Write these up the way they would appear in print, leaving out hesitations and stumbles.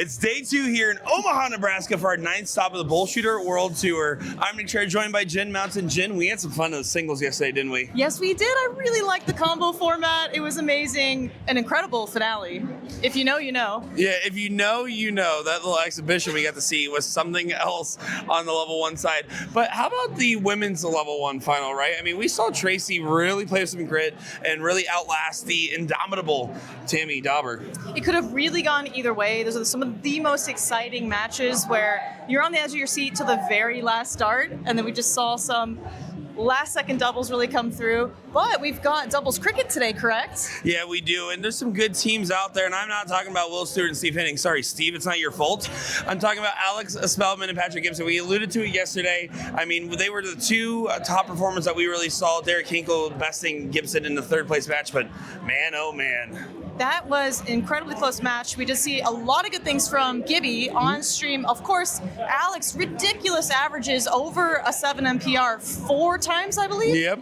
It's day 2 here in Omaha, Nebraska for our 9th stop of the BullShooter World Tour. I'm Nick Cherry, joined by Jen Mountain. Jen, we had some fun in the singles yesterday, didn't we? Yes, we did. I really liked the combo format. It was amazing. An incredible finale. If you know, you know. Yeah, if you know, you know. That little exhibition we got to see was something else on the level 1 side. But how about the women's level 1 final, right? I mean, we saw Tracy really play with some grit and really outlast the indomitable Tammy Dauber. It could have really gone either way. Those are some of the most exciting matches where you're on the edge of your seat till the very last start, and then we just saw some last-second doubles really come through. But we've got doubles cricket today, correct? Yeah, we do, and there's some good teams out there, and I'm not talking about Will Stewart and Steve Henning. Sorry, Steve, it's not your fault. I'm talking about Alex Spellman and Patrick Gibson. We alluded to it yesterday. I mean, they were the two top performers that we really saw. Derek Hinkle besting Gibson in the 3rd place match, but man, oh man. That was an incredibly close match. We did see a lot of good things from Gibby on stream. Of course, Alex, ridiculous averages, over a 7 MPR 4 times, I believe. Yep.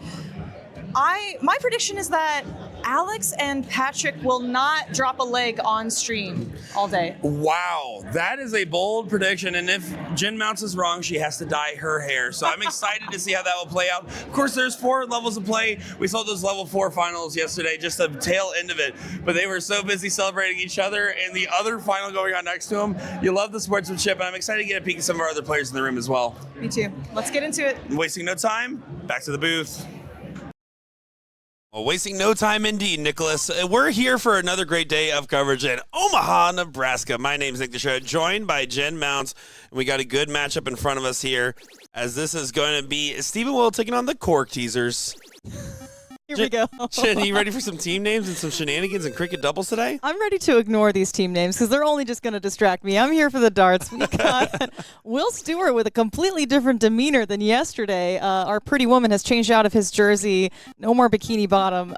My prediction is that Alex and Patrick will not drop a leg on stream all day. Wow, that is a bold prediction, and if Jen Mounts is wrong, she has to dye her hair. So I'm excited to see how that will play out. Of course, there's 4 levels of play. We saw those level 4 finals yesterday, just the tail end of it. But they were so busy celebrating each other, and the other final going on next to them. You love the sportsmanship, and I'm excited to get a peek at some of our other players in the room as well. Me too. Let's get into it. Wasting no time, back to the booth. Well, wasting no time indeed, Nicholas. We're here for another great day of coverage in Omaha, Nebraska. My name's Nick DeShow, joined by Jen Mounts. And we got a good matchup in front of us here, as this is going to be Stephen Will taking on the Cork Teasers. Here we go. Jen, are you ready for some team names and some shenanigans and cricket doubles today? I'm ready to ignore these team names because they're only just going to distract me. I'm here for the darts. We got Will Stewart with a completely different demeanor than yesterday. Our pretty woman has changed out of his jersey. No more bikini bottom.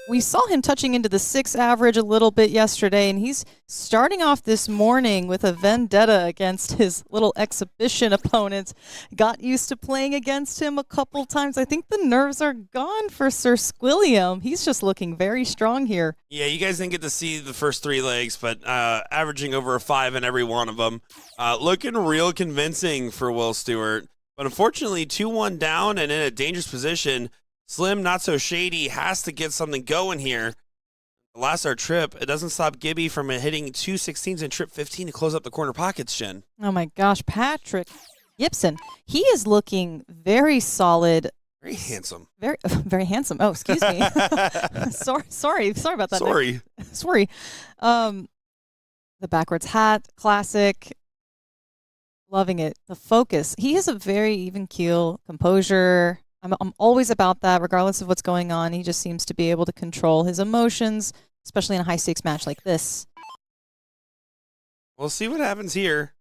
We saw him touching into the 6 average a little bit yesterday, and he's starting off this morning with a vendetta against his little exhibition opponents. Got used to playing against him a couple times. I think the nerves are gone for Sir Squilliam. He's just looking very strong here. Yeah, you guys didn't get to see the first 3 legs, but averaging over a 5 in every one of them. Looking real convincing for Will Stewart. But unfortunately, 2-1 down and in a dangerous position. Slim, not so shady, has to get something going here. The last start trip, it doesn't stop Gibby from hitting 2 16s and trip 15 to close up the corner pockets, Jen. Oh my gosh, Patrick Gibson. He is looking very solid. Very handsome. Very handsome. Oh, excuse me. Sorry about that. Sorry. Sorry. The backwards hat, classic. Loving it. The focus. He has a very even keel, composure. I'm always about that, regardless of what's going on. He just seems to be able to control his emotions, especially in a high-stakes match like this. We'll see what happens here.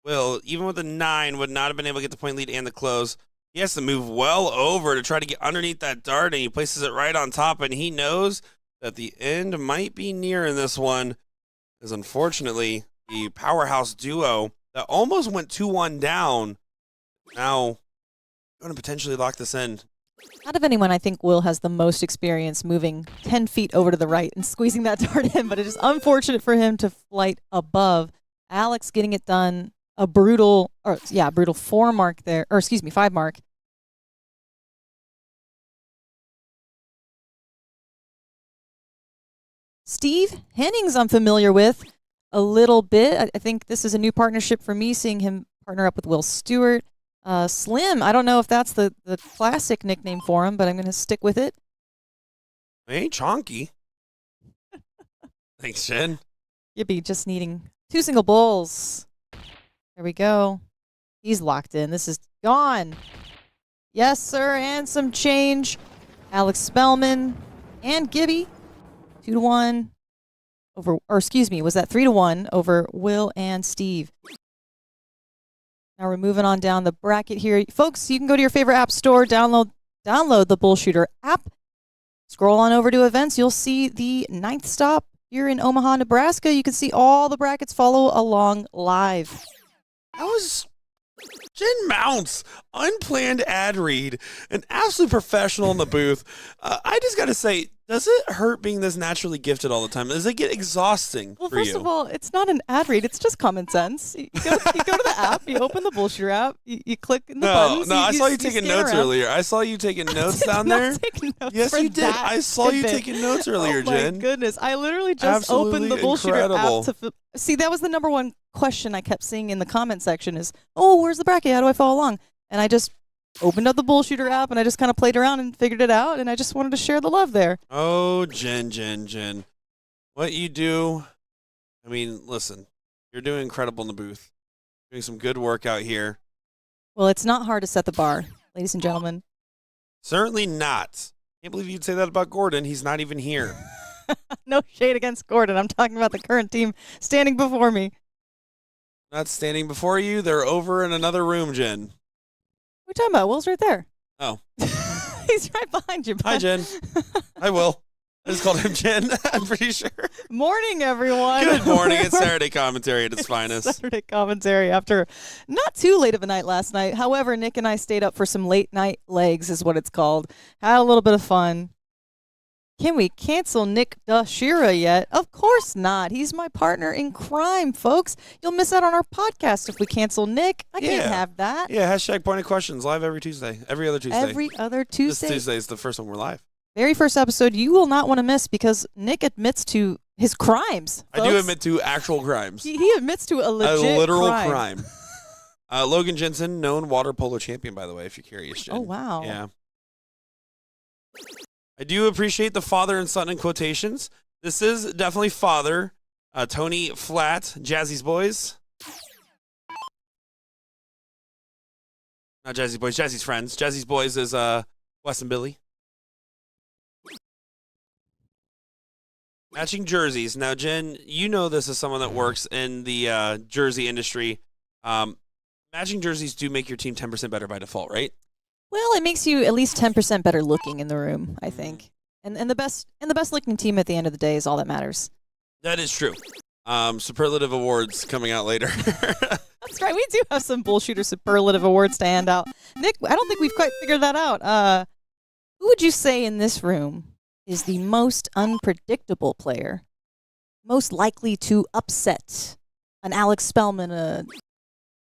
Will, even with a 9, would not have been able to get the point lead and the close. He has to move well over to try to get underneath that dart, and he places it right on top, and he knows that the end might be near in this one, because unfortunately, the powerhouse duo that almost went 2-1 down, now going to potentially lock this in. Out of anyone, I think Will has the most experience moving 10 feet over to the right and squeezing that dart in, but it is unfortunate for him to flight above. Alex getting it done, a brutal 4 mark there, or excuse me, 5 mark. Steve Hennings I'm familiar with a little bit. I think this is a new partnership for me, seeing him partner up with Will Stewart. Slim, I don't know if that's the classic nickname for him, but I'm going to stick with it. Hey, Chonky. Thanks, Jen. Gibby just needing 2 single bowls. There we go. He's locked in. This is gone. Yes, sir, and some change. Alex Spellman and Gibby, 2-1 over, or excuse me, was that 3-1 over Will and Steve? Now we're moving on down the bracket here. Folks, you can go to your favorite app store, download the BullShooter app, scroll on over to events. You'll see the 9th stop here in Omaha, Nebraska. You can see all the brackets follow along live. That was Jen Mounts, unplanned ad read, an absolute professional in the booth. I just got to say, Does it hurt being this naturally gifted all the time? Does it get exhausting Well, for first you? of all, it's not an ad read. It's just common sense. You go to the app, you open the BullShooter app, you click in the buttons. I saw you taking scan notes around. earlier. I saw you taking notes I did down not there. take notes Yes, for you did. that I saw you tidbit. taking notes earlier, Oh Jen. my goodness! I literally just opened the Absolutely BullShooter incredible. app to see. That was the number one question I kept seeing in the comment section: is, "Oh, where's the bracket? How do I follow along?" And I just opened up the BullShooter app and I just kind of played around and figured it out. And I just wanted to share the love there. Oh, Jen. What you do, I mean, listen, you're doing incredible in the booth. Doing some good work out here. Well, it's not hard to set the bar, ladies and gentlemen. Certainly not. Can't believe you'd say that about Gordon. He's not even here. No shade against Gordon. I'm talking about the current team standing before me. Not standing before you. They're over in another room, Jen. What are you talking about? Will's right there. Oh. He's right behind you, bud. Hi, Jen. Hi, Will. I just called him Jen. I'm pretty sure. Morning, everyone. Good morning. It's Saturday commentary at its finest. Saturday commentary after not too late of a night last night. However, Nick and I stayed up for some late night legs is what it's called. Had a little bit of fun. Can we cancel Nick Dashira yet? Of course not. He's my partner in crime, folks. You'll miss out on our podcast if we cancel Nick. I can't have that. Yeah, hashtag pointed questions live every Tuesday. Every other Tuesday. Every other Tuesday. This Tuesday is the first one we're live. Very first episode you will not want to miss because Nick admits to his crimes. I do admit to actual crimes. He admits to a legit a literal crime. Logan Jensen, known water polo champion, by the way, if you're curious, Jen. Oh, wow. Yeah. I do appreciate the father and son in quotations. This is definitely father. Tony Flat, Jazzy's Boys. Not Jazzy's Boys, Jazzy's Friends. Jazzy's Boys is Wes and Billy. Matching jerseys. Now, Jen, you know this as someone that works in the jersey industry. Matching jerseys do make your team 10% better by default, right? Well, it makes you at least 10% better looking in the room, I think. And the best looking team at the end of the day is all that matters. That is true. Superlative awards coming out later. That's right. We do have some BullShooter superlative awards to hand out. Nick, I don't think we've quite figured that out. Who would you say in this room is the most unpredictable player? Most likely to upset an Alex Spellman?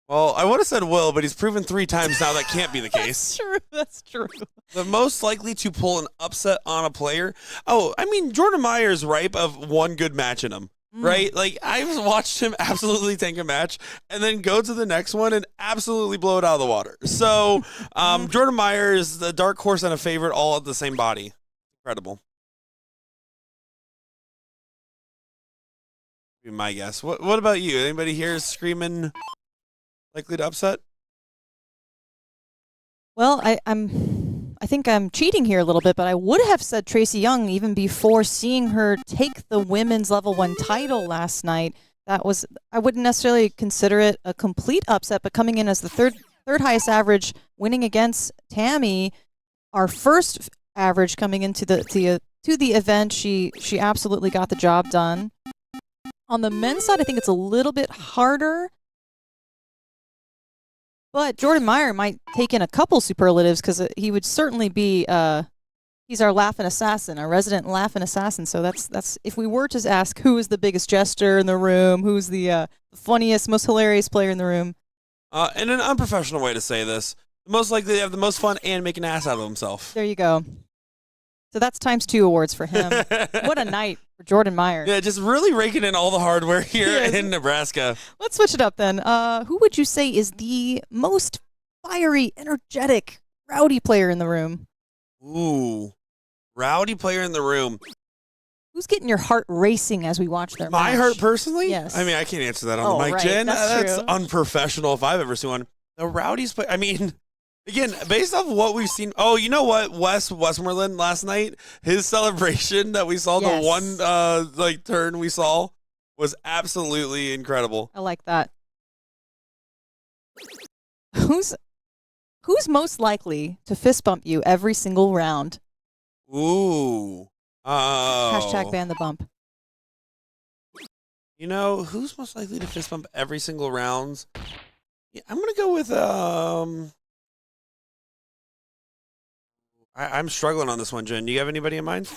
Well, I would have said Will, but he's proven 3 times now that can't be the case. That's true. The most likely to pull an upset on a player. Oh, I mean, Jordan Meyer's ripe of one good match in him, right? Like, I've watched him absolutely tank a match and then go to the next one and absolutely blow it out of the water. So, Jordan Meyer is the dark horse and a favorite all at the same body. Incredible. Be my guess. What about you? Anybody here is screaming likely to upset? Well, I think I'm cheating here a little bit, but I would have said Tracy Young even before seeing her take the women's level 1 title last night. I wouldn't necessarily consider it a complete upset, but coming in as the third highest average, winning against Tammy, our first average coming into the event, she absolutely got the job done. On the men's side, I think it's a little bit harder. But Jordan Meyer might take in a couple superlatives because he would certainly be he's our laughing assassin, our resident laughing assassin. So that's if we were to ask who is the biggest jester in the room, who's the funniest, most hilarious player in the room. In an unprofessional way to say this, most likely to have the most fun and make an ass out of himself. There you go. So that's ×2 awards for him. What a night for Jordan Meyer. Yeah, just really raking in all the hardware here in Nebraska. Let's switch it up then. Who would you say is the most fiery, energetic, rowdy player in the room? Ooh, rowdy player in the room. Who's getting your heart racing as we watch their My match? heart personally? Yes. I mean, I can't answer that on the mic, right. Jen. That's true. Unprofessional if I've ever seen one. The rowdiest player. I mean, again, based off what we've seen. Oh, you know what? Westmoreland last night, his celebration that we saw, Yes. the one turn we saw was absolutely incredible. I like that. Who's most likely to fist bump you every single round? Ooh. Hashtag ban the bump. You know, who's most likely to fist bump every single round? Yeah, I'm gonna go with I'm struggling on this one, Jen. Do you have anybody in mind?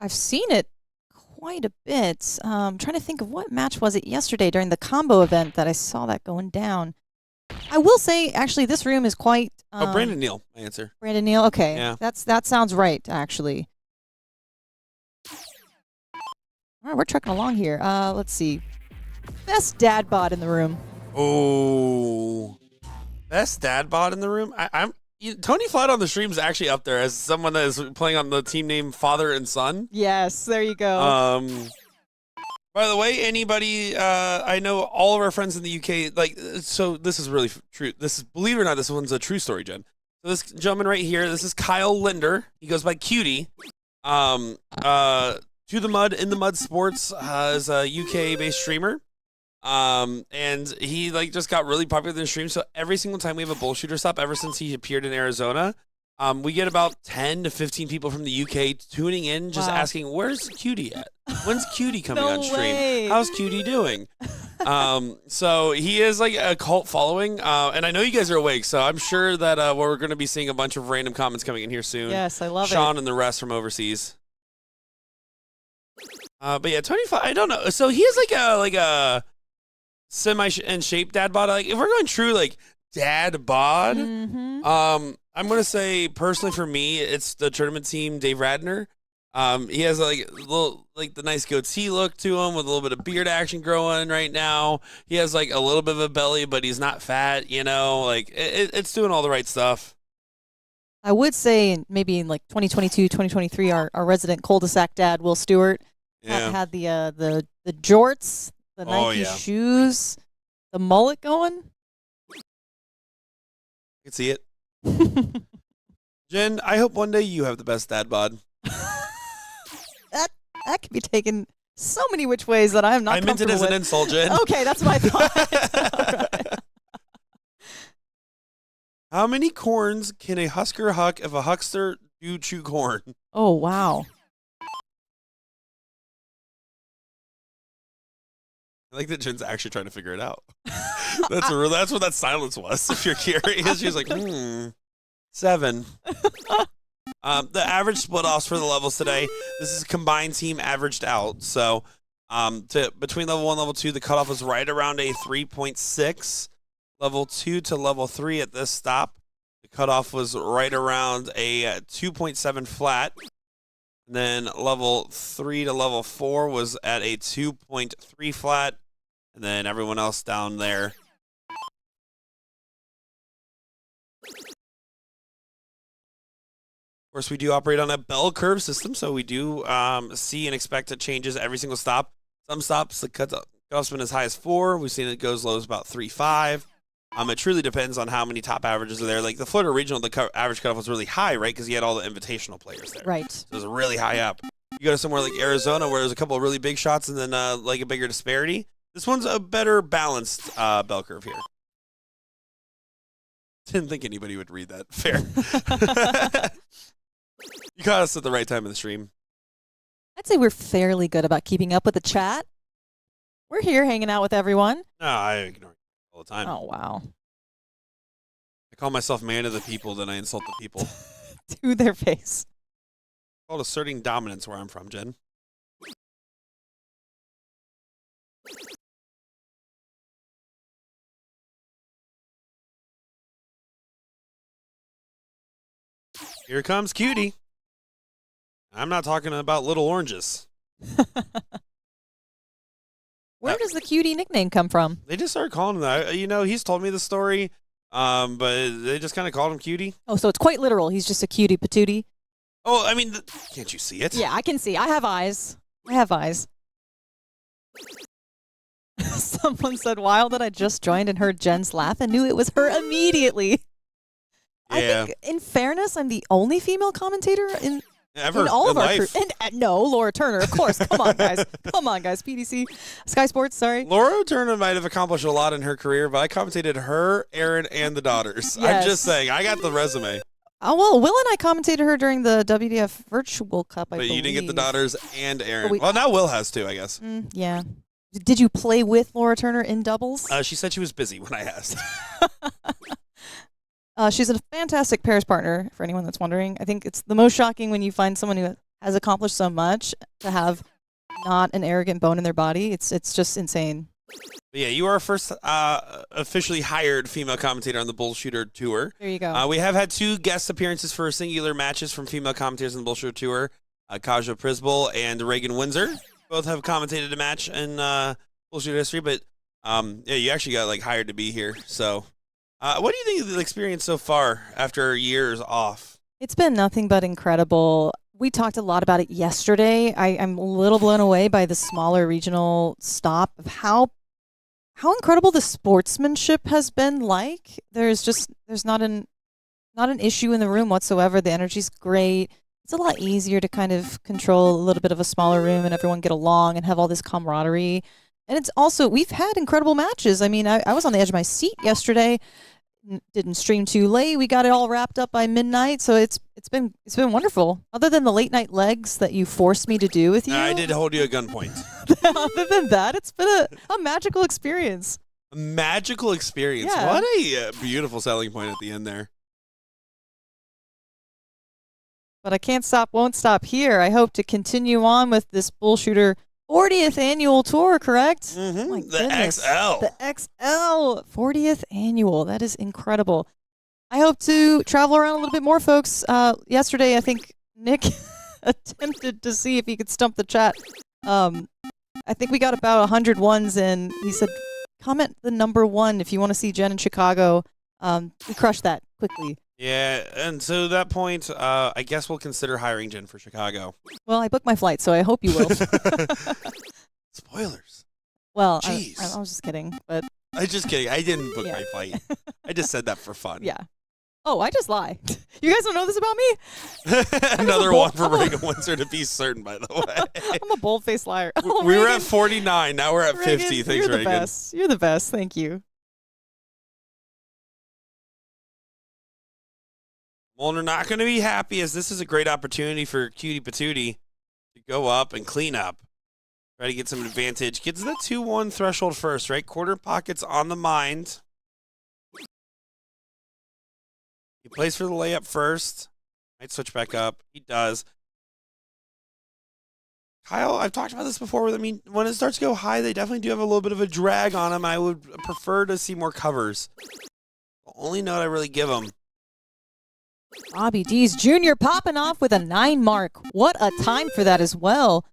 I've seen it quite a bit. Trying to think of what match was it yesterday during the combo event that I saw that going down. I will say, actually, this room is quite. Brandon Neal, my answer. Brandon Neal. Okay, Yeah. that sounds right, actually. All right, we're trucking along here. Let's see. Best dad bod in the room. Oh, best dad bod in the room. Tony Flat on the stream is actually up there as someone that is playing on the team name Father and Son. Yes, there you go. By the way, anybody, I know all of our friends in the UK, so this is really true. Believe it or not, this one's a true story, Jen. So this gentleman right here, this is Kyle Linder. He goes by Cutie. To the Mud, In the Mud Sports, is a UK-based streamer. And he just got really popular in the stream. So every single time we have a BullShooter stop, ever since he appeared in Arizona, we get about 10 to 15 people from the UK tuning in, just asking, "Where's Cutie at? When's Cutie coming on stream? Way. How's Cutie doing?" So he is a cult following, and I know you guys are awake, so I'm sure that we're going to be seeing a bunch of random comments coming in here soon. Yes, I love Sean it. and the rest from overseas. But yeah, 25. I don't know. So he is like a semi in shape dad bod. If we're going true dad bod, I'm gonna say personally for me, it's the tournament team Dave Radner. He has little the nice goatee look to him with a little bit of beard action growing right now. He has a little bit of a belly, but he's not fat. It's doing all the right stuff. I would say maybe in 2022, 2023, our resident cul-de-sac dad, Will Stewart, had the jorts, the Nike shoes, the mullet going. I can see it. Jen, I hope one day you have the best dad bod. That could be taken so many which ways that I'm not. I meant it as an insult, Jen. Okay, that's what I thought. Right. How many corns can a husker huck if a huckster do chew corn? Oh, wow. I like that Jen's actually trying to figure it out. That's what that silence was. If you're curious, she was like, 7. The average split offs for the levels today. This is a combined team averaged out. So, between level 1 and level 2, the cutoff was right around a 3.6. Level 2 to level 3 at this stop, the cutoff was right around a 2.7 flat. And then level 3 to level 4 was at a 2.3 flat. And then everyone else down there. Of course, we do operate on a bell curve system, so we do see and expect changes every single stop. Some stops, the cutoff's been as high as 4. We've seen it go as low as about 3.5. It truly depends on how many top averages are there. The Florida Regional, the average cutoff was really high, right? Because you had all the invitational players there. Right. So it was really high up. You go to somewhere like Arizona where there's a couple of really big shots and then a bigger disparity. This one's a better balanced bell curve here. Didn't think anybody would read that. Fair. You caught us at the right time in the stream. I'd say we're fairly good about keeping up with the chat. We're here hanging out with everyone. No, I ignore it all the time. Oh, wow. I call myself man of the people, then I insult the people. To their face. Called asserting dominance where I'm from, Jen. Here comes Cutie. I'm not talking about little oranges. Where does the Cutie nickname come from? They just started calling him that. He's told me the story, but they just kind of called him Cutie. Oh, so it's quite literal. He's just a cutie patootie. Oh, I mean, can't you see it? Yeah, I can see. I have eyes. Someone said, wild that I just joined and heard Jen's laugh and knew it was her immediately. Yeah. I think, in fairness, I'm the only female commentator in all of our life. crew. And no, Laura Turner, of course. Come on, guys. PDC. Sky Sports, sorry. Laura Turner might have accomplished a lot in her career, but I commentated her, Aaron, and the daughters. Yes. I'm just saying, I got the resume. Oh, well, Will and I commentated her during the WDF Virtual Cup, I But believe. you didn't get the daughters and Aaron. But Well, now Will has too, I guess. Yeah. Did you play with Laura Turner in doubles? She said she was busy when I asked. She's a fantastic pairs partner, for anyone that's wondering. I think it's the most shocking when you find someone who has accomplished so much to have not an arrogant bone in their body. It's just insane. But yeah, you are our first officially hired female commentator on the BullShooter Tour. There you go. We have had 2 guest appearances for singular matches from female commentators on the BullShooter Tour. Kaja Prisbal and Reagan Windsor both have commentated a match in BullShooter history, but yeah, you actually got like hired to be here. So, what do you think of the experience so far after years off? It's been nothing but incredible. We talked a lot about it yesterday. I'm a little blown away by the smaller regional stop of how incredible the sportsmanship has been like. There's not an issue in the room whatsoever. The energy's great. It's a lot easier to kind of control a little bit of a smaller room and everyone get along and have all this camaraderie. And it's also, we've had incredible matches. I mean, I was on the edge of my seat yesterday. Didn't stream too late. We got it all wrapped up by midnight, so it's been wonderful. Other than the late night legs that you forced me to do with you, I did hold you at gunpoint. Other than that, it's been a magical experience. A magical experience. Yeah. What a beautiful selling point at the end there. But I can't stop, won't stop here. I hope to continue on with this BullShooter 40th annual tour, correct? Mm-hmm. My The goodness. XL. The XL 40th annual. That is incredible. I hope to travel around a little bit more, folks. Yesterday, I think Nick attempted to see if he could stump the chat. I think we got about 100 ones, and he said, comment the number 1 if you want to see Jen in Chicago. We crushed that quickly. Yeah, and so that point, I guess we'll consider hiring Jen for Chicago. Well, I booked my flight, so I hope you will. Spoilers. Well, Jeez. I was just kidding, but I'm just kidding. I didn't book Yeah. my flight. I just said that for fun. yeah. Oh, I just lie. You guys don't know this about me? Another bold- one for I'm a- Reagan Windsor to be certain, by the way. I'm a bold-faced liar. we Oh, were Reagan. at 49. Now we're at 50. Reagan, Thanks, you're the Reagan. best. You're the best. Thank you. Well, they're not going to be happy, as this is a great opportunity for Cutie Patootie to go up and clean up. Try to get some advantage. Gets the 2-1 threshold first, right? Quarter pockets on the mind. He plays for the layup first. Might switch back up. He does. Kyle, I've talked about this before. I mean, when it starts to go high, they definitely do have a little bit of a drag on them. I would prefer to see more covers. The only note I really give them. Bobby D's Jr. popping off with a 9 mark. What a time for that as well.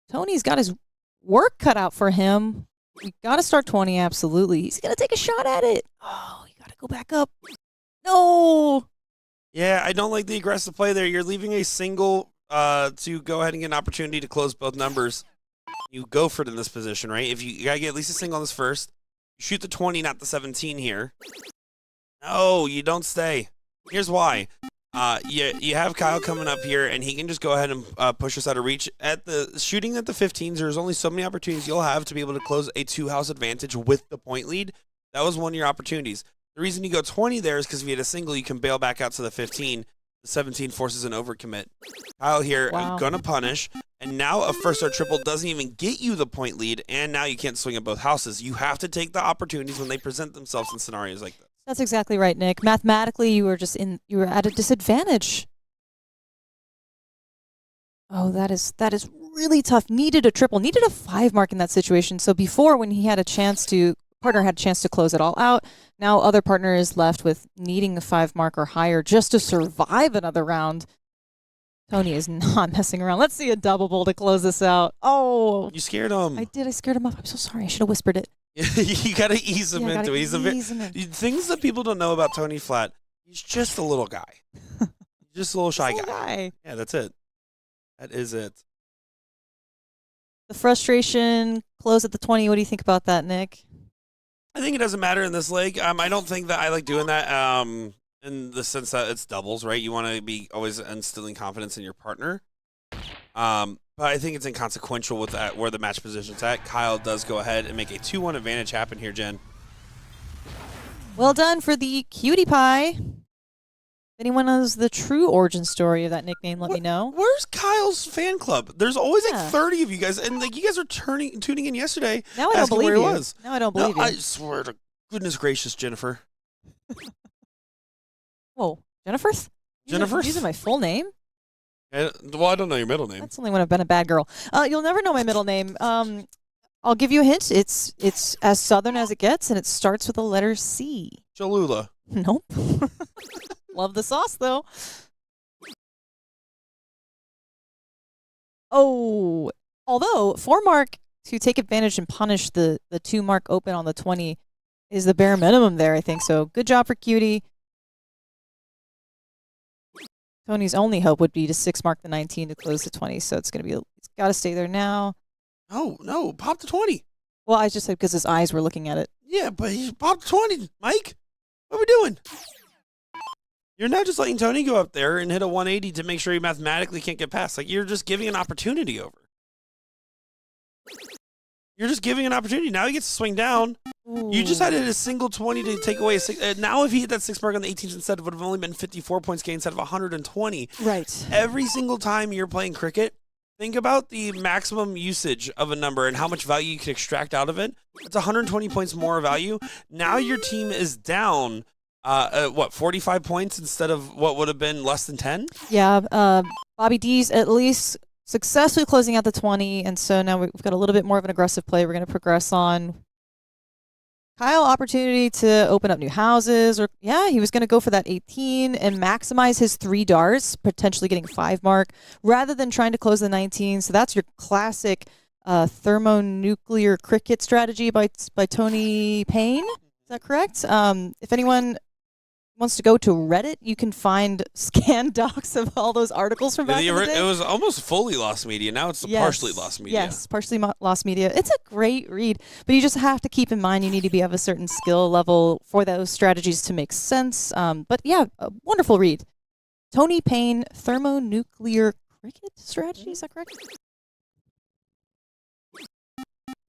Tony's got his work cut out for him. We got to start 20, absolutely. He's going to take a shot at it. Oh, you got to go back up. No. Yeah, I don't like the aggressive play there. You're leaving a single to go ahead and get an opportunity to close both numbers. You go for it in this position, right? If you got to get at least a single on this first, you shoot the 20, not the 17 here. No, you don't stay. Here's why. You have Kyle coming up here, and he can just go ahead and push us out of reach. At the shooting at the 15s, there's only so many opportunities you'll have to be able to close a 2-house advantage with the point lead. That was one of your opportunities. The reason you go 20 there is because if you had a single, you can bail back out to the 15. The 17 forces an overcommit. Kyle here, Wow. going to punish. And now a first star triple doesn't even get you the point lead, and now you can't swing at both houses. You have to take the opportunities when they present themselves in scenarios like this. That's exactly right, Nick. Mathematically, you were at a disadvantage. Oh, that is really tough. Needed a triple, needed a 5 mark in that situation. So before, when partner had a chance to close it all out, now other partner is left with needing a 5 mark or higher just to survive another round. Tony is not messing around. Let's see a double bowl to close this out. Oh, You scared him. I did. I scared him up. I'm so sorry. I should have whispered it. You got to ease him Yeah, I into gotta it. ease him in. Things that people don't know about Tony Flat, he's just a little guy. Just a little shy This little guy. Yeah, that's it. That is it. The frustration, close at the 20. What do you think about that, Nick? I think it doesn't matter in this league. I don't think that I like doing that in the sense that it's doubles, right? You want to be always instilling confidence in your partner. But I think it's inconsequential with that where the match position's at. Kyle does go ahead and make a 2-1 advantage happen here, Jen. Well done for the cutie pie. If anyone knows the true origin story of that nickname, let me know. Where's Kyle's fan club? There's always Yeah. like 30 of you guys, and like you guys are tuning in yesterday. Now I don't asking believe where you. he was. Now I don't No, believe you. I swear to goodness gracious, Jennifer. Whoa, Jennifer? Jennifer? Using my full name? Well, I don't know your middle name. That's only when I've been a bad girl. You'll never know my middle name. I'll give you a hint. It's as southern as it gets, and it starts with the letter C. Cholula. Nope. Love the sauce, though. Oh, although 4-mark to take advantage and punish the 2-mark open on the 20 is the bare minimum there, I think. So good job for Cutie. Tony's only hope would be to 6-mark the 19 to close the 20. So it's going to be, it's got to stay there now. Oh, no, pop the 20. Well, I just said because his eyes were looking at it. Yeah, but he popped the 20, Mike. What are we doing? You're now just letting Tony go up there and hit a 180 to make sure he mathematically can't get past. Like, you're just giving an opportunity over. You're just giving an opportunity. Now he gets to swing down. Ooh. You just had to hit a single 20 to take away a 6. Now if he hit that 6-mark on the 18th instead, it would have only been 54 points gained instead of 120. Right. Every single time you're playing cricket, think about the maximum usage of a number and how much value you can extract out of it. It's 120 points more value. Now your team is down, 45 points instead of what would have been less than 10? Yeah, Bobby D's at least successfully closing out the 20, and so now we've got a little bit more of an aggressive play we're going to progress on. Kyle, opportunity to open up new houses, or yeah, he was going to go for that 18 and maximize his 3 darts, potentially getting 5-mark, rather than trying to close the 19. So that's your classic thermonuclear cricket strategy by Tony Payne. Is that correct? If anyone wants to go to Reddit, you can find scan docs of all those articles from back in the day. It was almost fully lost media. Now it's partially lost media. Yes, partially lost media. It's a great read, but you just have to keep in mind you need to be of a certain skill level for those strategies to make sense. But yeah, a wonderful read. Tony Payne, thermonuclear cricket strategy, is that correct?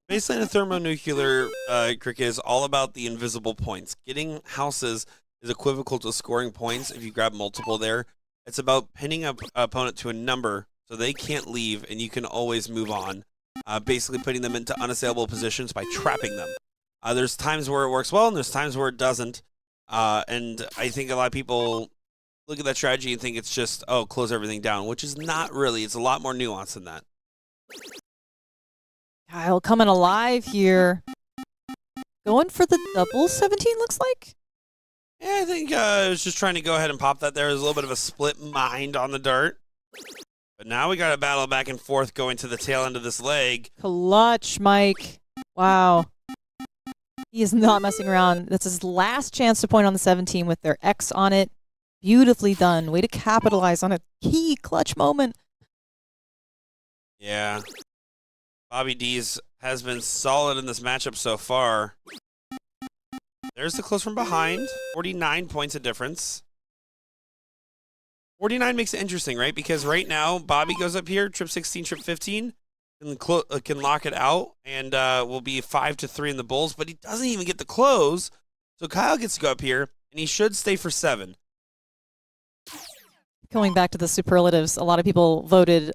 Basically, the thermonuclear cricket is all about the invisible points. Getting houses is equivocal to scoring points if you grab multiple there. It's about pinning up an opponent to a number so they can't leave and you can always move on. Basically putting them into unassailable positions by trapping them. There's times where it works well and there's times where it doesn't. And I think a lot of people look at that strategy and think it's just, oh, close everything down, which is not really. It's a lot more nuanced than that. Kyle coming alive here. Going for the double 17, looks like. Yeah, I think I was just trying to go ahead and pop that there. There's a little bit of a split mind on the dart. But now we got a battle back and forth going to the tail end of this leg. Clutch, Mike. Wow. He is not messing around. That's his last chance to point on the 17 with their X on it. Beautifully done. Way to capitalize on a key clutch moment. Yeah. Bobby D's has been solid in this matchup so far. There's the close from behind. 49 points of difference. 49 makes it interesting, right? Because right now, Bobby goes up here, trip 16, trip 15, and can lock it out, and will be 5-3 in the Bulls, but he doesn't even get the close. So Kyle gets to go up here, and he should stay for 7. Going back to the superlatives, a lot of people voted,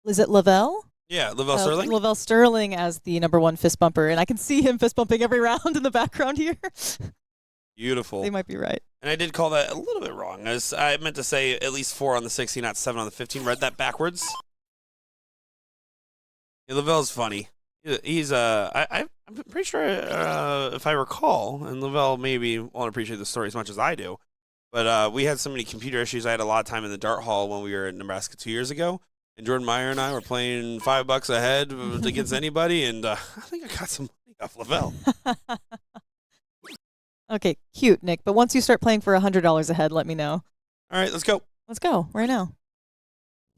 is it Lavelle? Yeah, Lavelle Sterling. Lavelle Sterling as the #1 fist bumper, and I can see him fist bumping every round in the background here. Beautiful. They might be right. And I did call that a little bit wrong. I meant to say at least 4 on the 16, not 7 on the 15. Read that backwards. Yeah, Lavelle's funny. He's I'm pretty sure if I recall, and Lavelle maybe won't appreciate the story as much as I do, but we had so many computer issues. I had a lot of time in the dart hall when we were in Nebraska 2 years ago. And Jordan Meyer and I were playing $5 ahead against anybody, and I think I got some money off Lavelle. Okay, cute, Nick. But once you start playing for $100 ahead, let me know. All right, let's go. Let's go right now.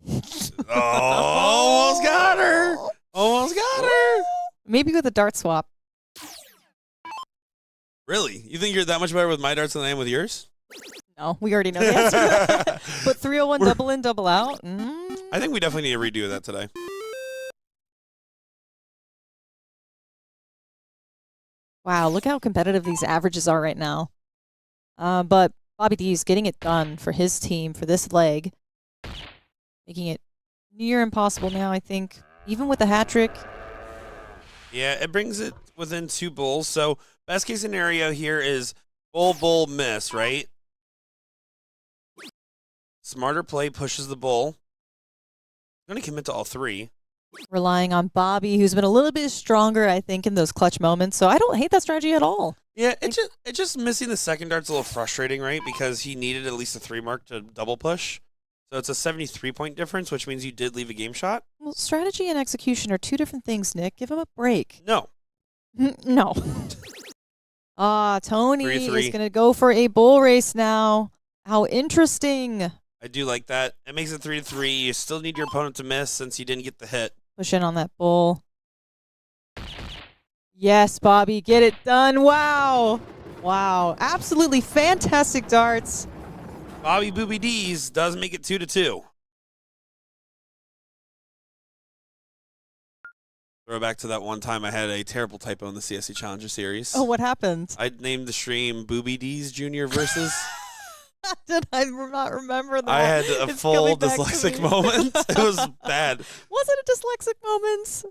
Oh, almost got her. Almost got her. Maybe with a dart swap. Really? You think you're that much better with my darts than I am with yours? No, we already know the answer to that. But 301 double in, double out. I think we definitely need a redo of that today. Wow, look how competitive these averages are right now. But Bobby D is getting it done for his team for this leg. Making it near impossible now, I think. Even with the hat trick. Yeah, it brings it within 2 bulls. So best case scenario here is bull, miss, right? Smarter play pushes the bull. Going to commit to all three. Relying on Bobby, who's been a little bit stronger, I think, in those clutch moments. So I don't hate that strategy at all. Yeah, it's just missing the second dart's a little frustrating, right? Because he needed at least a 3 mark to double push. So it's a 73-point difference, which means you did leave a game shot. Well, strategy and execution are two different things, Nick. Give him a break. No. No. Tony 3-3. is going to go for a bull race now. How interesting. I do like that. It makes it 3-3. You still need your opponent to miss since you didn't get the hit. Push in on that bull. Yes, Bobby, get it done. Wow. Wow. Absolutely fantastic darts. Bobby Booby D's does make it 2-2. Throw back to that one time I had a terrible typo in the CSC Challenger Series. Oh, what happened? I named the stream Booby D's Junior Versus. Did I not remember that? I had a It's full coming back to dyslexic me. moment. It was bad. Was it a dyslexic moment?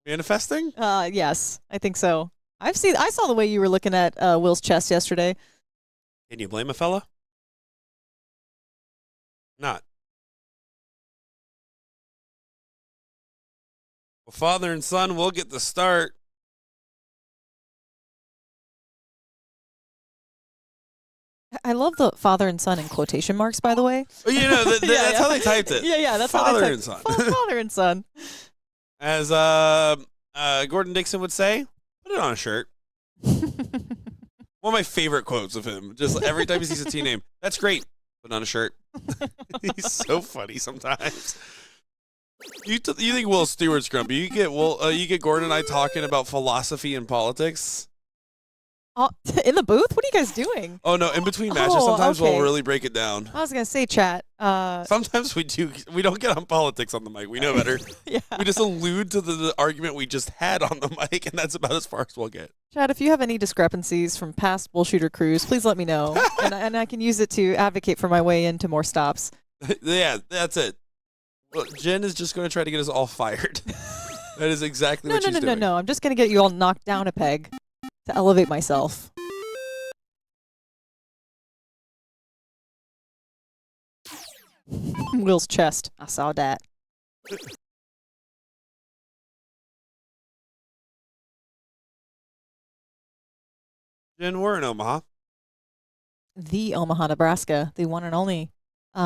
Manifesting? Yes, I think so. I saw the way you were looking at Will's chest yesterday. Can you blame a fella? Not. Well, father and son will get the start. I love the father and son in quotation marks, by the way. Oh, you know, that's how they typed it. Yeah, that's father how they and son. Father and son. As Gordon Dixon would say, put it on a shirt. One of my favorite quotes of him. Just every time he sees a team name, that's great. Put it on a shirt. He's so funny sometimes. You think Will Stewart's grumpy? You get Gordon and I talking about philosophy and politics. In the booth? What are you guys doing? Oh no! In between matches, Oh, sometimes okay. we'll really break it down. I was gonna say, chat. Sometimes we do. We don't get on politics on the mic. We know better. Yeah. We just allude to the argument we just had on the mic, and that's about as far as we'll get. Chat, if you have any discrepancies from past BullShooter crews, please let me know, and I can use it to advocate for my way into more stops. Yeah, that's it. Well, Jen is just going to try to get us all fired. That is exactly what she's doing. No. I'm just gonna get you all knocked down a peg to elevate myself. Will's chest. I saw that. Jen, we're in Omaha. The Omaha, Nebraska, the one and only.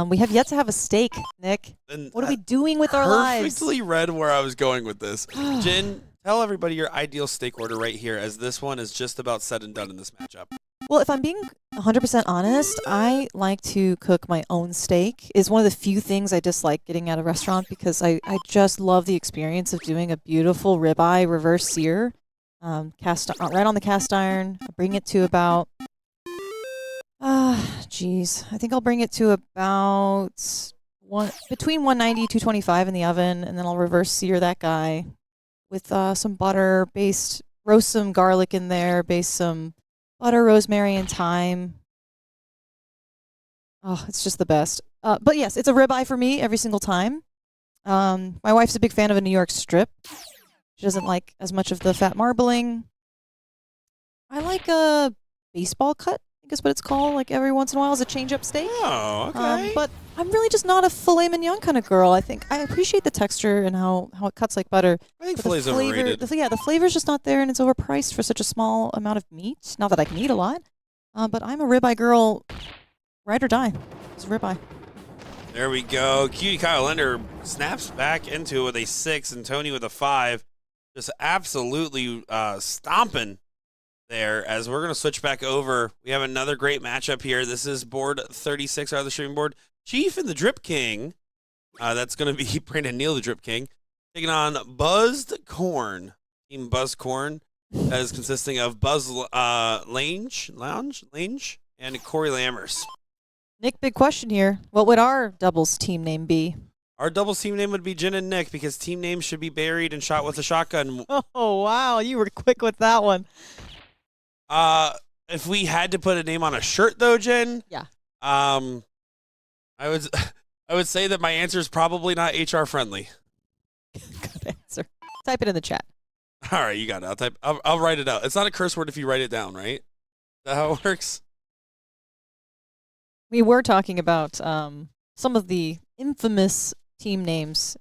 We have yet to have a steak, Nick. And What are we doing with our lives? perfectly read where I was going with this. Jen, tell everybody your ideal steak order right here, as this one is just about said and done in this matchup. Well, if I'm being 100% honest, I like to cook my own steak. It's one of the few things I dislike getting at a restaurant because I just love the experience of doing a beautiful ribeye reverse sear, right on the cast iron. I bring it to about, I think I'll bring it to about between 190 225 in the oven, and then I'll reverse sear that guy with some butter, roast some garlic in there, baste some butter, rosemary, and thyme. Oh, it's just the best. But yes, it's a ribeye for me every single time. My wife's a big fan of a New York strip. She doesn't like as much of the fat marbling. I like a baseball cut, I think is what it's called, like every once in a while as a change-up steak. Oh, okay. But I'm really just not a filet mignon kind of girl. I think I appreciate the texture and how it cuts like butter. I think But filet's overrated. the flavor's just not there, and it's overpriced for such a small amount of meat. Not that I can eat a lot, but I'm a ribeye girl, ride or die. It's a ribeye. There we go. Cutie Kyle Linder snaps back into it with a 6, and Tony with a 5. Just absolutely stomping there. As we're going to switch back over, we have another great matchup here. This is board 36 out of the streaming board. Chief and the Drip King. That's going to be Brandon Neal, the Drip King, taking on Buzzed Corn. Team Buzzed Corn, that is consisting of Buzz Lange, and Corey Lammers. Nick, big question here. What would our doubles team name be? Our doubles team name would be Jen and Nick, because team names should be buried and shot with a shotgun. Oh, wow. You were quick with that one. If we had to put a name on a shirt, though, Jen, Yeah. I would say that my answer is probably not HR friendly. Good answer. Type it in the chat. All right, you got it. I'll write it out. It's not a curse word if you write it down, right? Is that how it works? We were talking about some of the infamous team names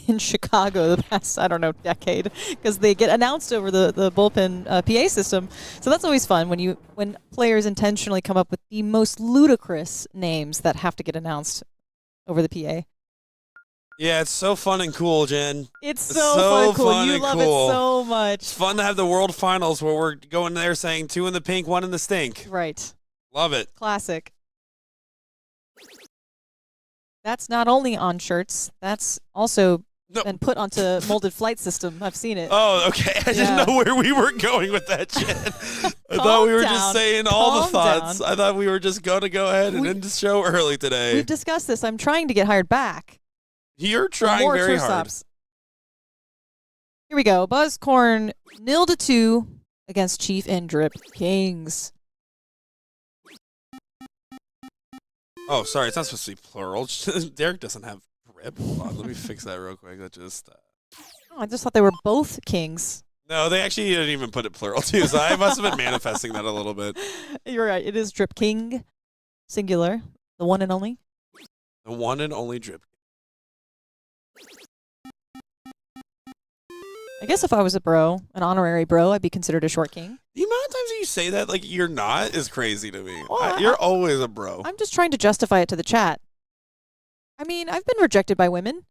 in Chicago the past, I don't know, decade, because they get announced over the bullpen PA system. So that's always fun when players intentionally come up with the most ludicrous names that have to get announced over the PA. Yeah, it's so fun and cool, Jen. It's so fun and cool. You and love cool. it so much. It's fun to have the World Finals where we're going there saying 2 in the pink, 1 in the stink. Right. Love it. Classic. That's not only on shirts. That's also been put onto molded flight system. I've seen it. Oh, okay. I didn't know where we were going with that, Jen. I thought we were just saying all the thoughts. I thought we were just going to go ahead and end the show early today. We've discussed this. I'm trying to get hired back. You're trying more very tour hard. stops. Here we go. Buzzcorn 0-2 against Chief and Drip Kings. Oh, sorry. It's not supposed to be plural. Derek doesn't have drip. Hold on. Let me fix that real quick. That just. I just thought they were both kings. No, they actually didn't even put it plural, too. So I must have been manifesting that a little bit. You're right. It is Drip King, singular, the one and only. The one and only Drip. I guess if I was a bro, an honorary bro, I'd be considered a short king. The amount of times that you say that like you're not is crazy to me. Well, You're always a bro. I'm just trying to justify it to the chat. I mean, I've been rejected by women.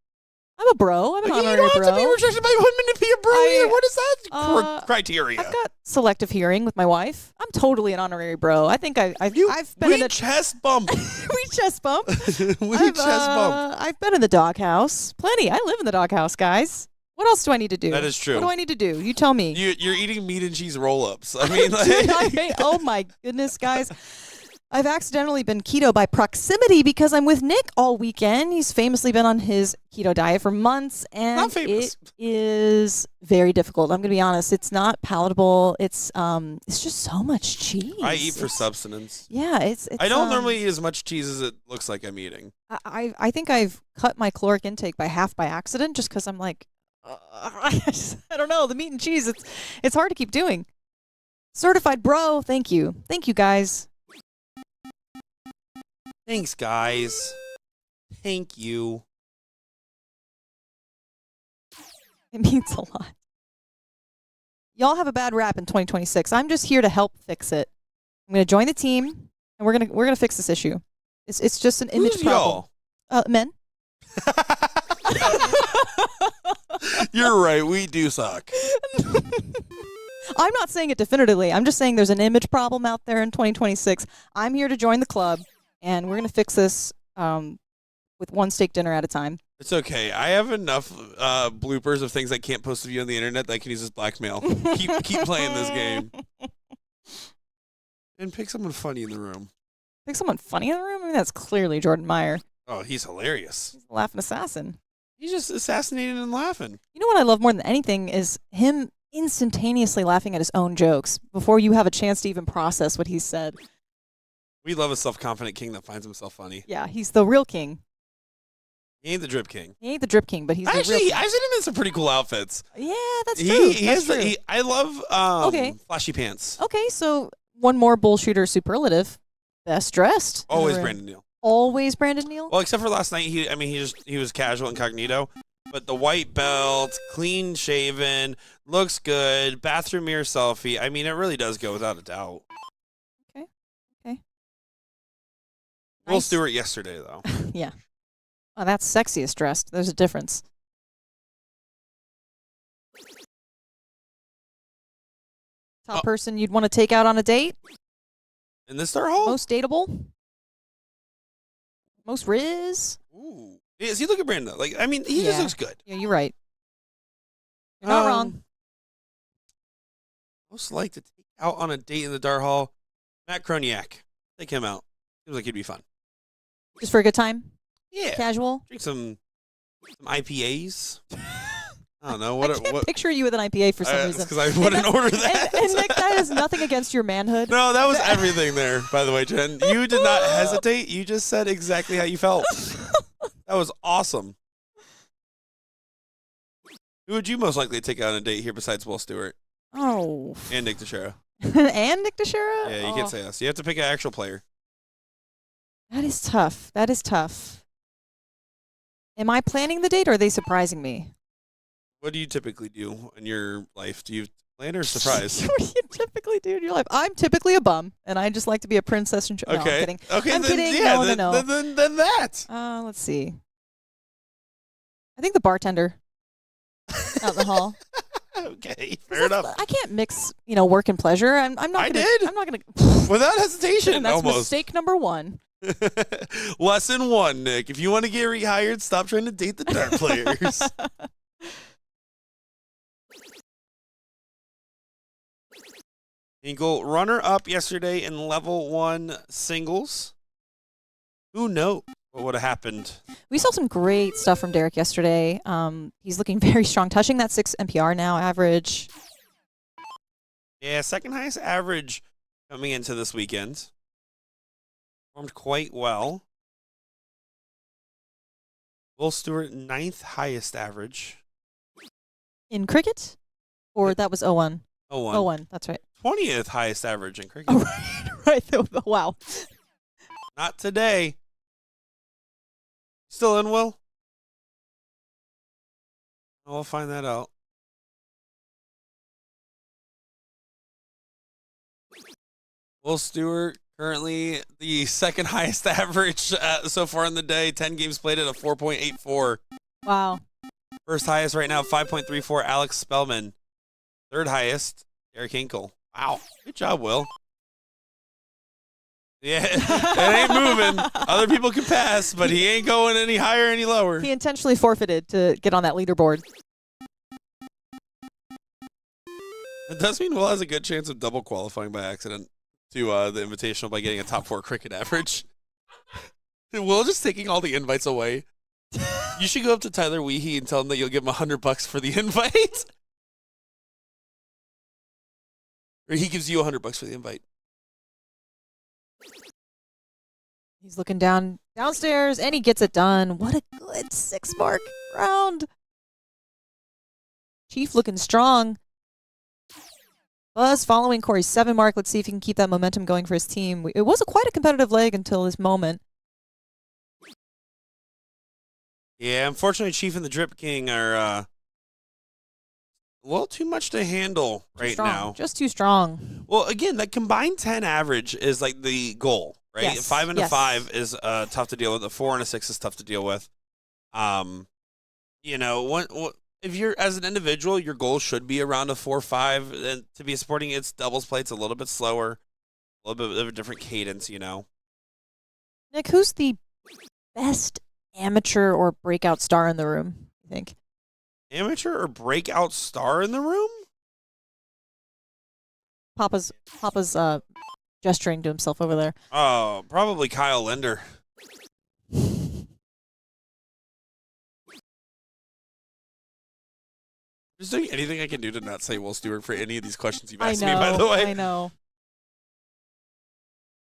I'm a bro. I'm an honorary bro. You don't have to be rejected by women to be a bro either. What is that criteria? I've got selective hearing with my wife. I'm totally an honorary bro. I think I've been in a chest bump. we chest bump. Chest bump. I've been in the doghouse. Plenty. I live in the doghouse, guys. What else do I need to do? That is true. What do I need to do? You tell me. You're eating meat and cheese roll-ups. I mean, oh my goodness, guys. I've accidentally been keto by proximity because I'm with Nick all weekend. He's famously been on his keto diet for months, and it is very difficult. I'm going to be honest. It's not palatable. It's just so much cheese. I eat for substance. Yeah, it's I don't normally eat as much cheese as it looks like I'm eating. I think I've cut my caloric intake by half by accident just because I'm like, I don't know. The meat and cheese, it's hard to keep doing. Certified bro, thank you. Thank you, guys. Thanks, guys. Thank you. It means a lot. Y'all have a bad rap in 2026. I'm just here to help fix it. I'm going to join the team, and we're gonna fix this issue. It's just an image problem. Y'all? Men. You're right. We do suck. I'm not saying it definitively. I'm just saying there's an image problem out there in 2026. I'm here to join the club, and we're going to fix this with one steak dinner at a time. It's okay. I have enough bloopers of things I can't post to you on the internet that I can use as blackmail. keep playing this game. And pick someone funny in the room. Pick someone funny in the room? I mean, that's clearly Jordan Meyer. Oh, he's hilarious. He's a laughing assassin. He's just assassinating and laughing. You know what I love more than anything is him instantaneously laughing at his own jokes before you have a chance to even process what he said. We love a self-confident king that finds himself funny. Yeah, he's the real king. He ain't the drip king. He ain't the drip king, but he's the real king. I've seen him in some pretty cool outfits. Yeah, that's true. I love flashy pants. Okay, so one more BullShooter superlative. Best dressed. Always Brandon Neal. Always Brandon Neal? Well, except for last night, he was casual incognito. But the white belt, clean shaven, looks good, bathroom mirror selfie. I mean, it really does go without a doubt. Okay. Will Stewart yesterday, though. Yeah. Oh, that's sexiest dressed. There's a difference. Top person you'd want to take out on a date? In the Star Hall? Most dateable? Most Riz? Ooh. Is he looking Brandon? Like, I mean, he just looks good. Yeah, you're right. You're not wrong. Most like to take out on a date in the Star Hall. Matt Kroniak. Take him out. Seems like he'd be fun. Just for a good time? Yeah. Casual? Drink some IPAs. I don't know. I can't picture you with an IPA for some reason. Because I wouldn't order that. And Nick, that has nothing against your manhood. No, that was everything there, by the way, Jen. You did not hesitate. You just said exactly how you felt. That was awesome. Who would you most likely take out on a date here besides Will Stewart? Oh. And Nick Teixeira. And Nick Teixeira? Yeah, you can't say us. You have to pick an actual player. That is tough. That is tough. Am I planning the date or are they surprising me? What do you typically do in your life? Do you plan or surprise? What do you typically do in your life? I'm typically a bum, and I just like to be a princess. And no, I'm Okay. kidding. Okay. I'm then, kidding. Yeah. No. Then that. Let's see. I think the bartender out in the hall. Okay. Fair enough. I can't mix, work and pleasure. I'm not. I Gonna, did. I'm not gonna. Without hesitation. And that's almost. mistake number 1. Lesson 1, Nick. If you want to get rehired, stop trying to date the dart players. Eagle runner-up yesterday in level 1 singles. Who knows what would have happened? We saw some great stuff from Derek yesterday. He's looking very strong, touching that 6 NPR now average. Yeah, second highest average coming into this weekend. Performed quite well. Will Stewart, 9th highest average. In cricket? Or that was 0-1? 0-1. 0-1, that's right. 20th highest average in cricket. Oh, right. Wow. Not today. Still in, Will? We'll find that out. Will Stewart, currently the second highest average so far in the day. 10 games played at a 4.84. Wow. First highest right now, 5.34, Alex Spellman. Third highest, Derek Hinkle. Wow. Good job, Will. Yeah, it ain't moving. Other people can pass, but he ain't going any higher, any lower. He intentionally forfeited to get on that leaderboard. It does mean Will has a good chance of double qualifying by accident to the Invitational by getting a top 4 cricket average. Will just taking all the invites away. You should go up to Tyler Weehee and tell him that you'll give him $100 for the invite. Or he gives you $100 for the invite. He's looking downstairs, and he gets it done. What a good 6-mark round. Chief looking strong. Buzz following Corey's 7-mark. Let's see if he can keep that momentum going for his team. It was quite a competitive leg until this moment. Yeah, unfortunately, Chief and the Drip King are a little too much to handle right now. Just too strong. Well, again, that combined 10 average is like the goal, right? Yes. 5 and a Yes. 5 is tough to deal with. A 4 and a 6 is tough to deal with. If you're as an individual, your goal should be around a 4-5. And to be supporting its doubles play, it's a little bit slower, a little bit of a different cadence, Nick, who's the best amateur or breakout star in the room, you think? Amateur or breakout star in the room? Papa's gesturing to himself over there. Oh, probably Kyle Linder. Is there anything I can do to not say Will Stewart for any of these questions you've asked me, by the way? I know.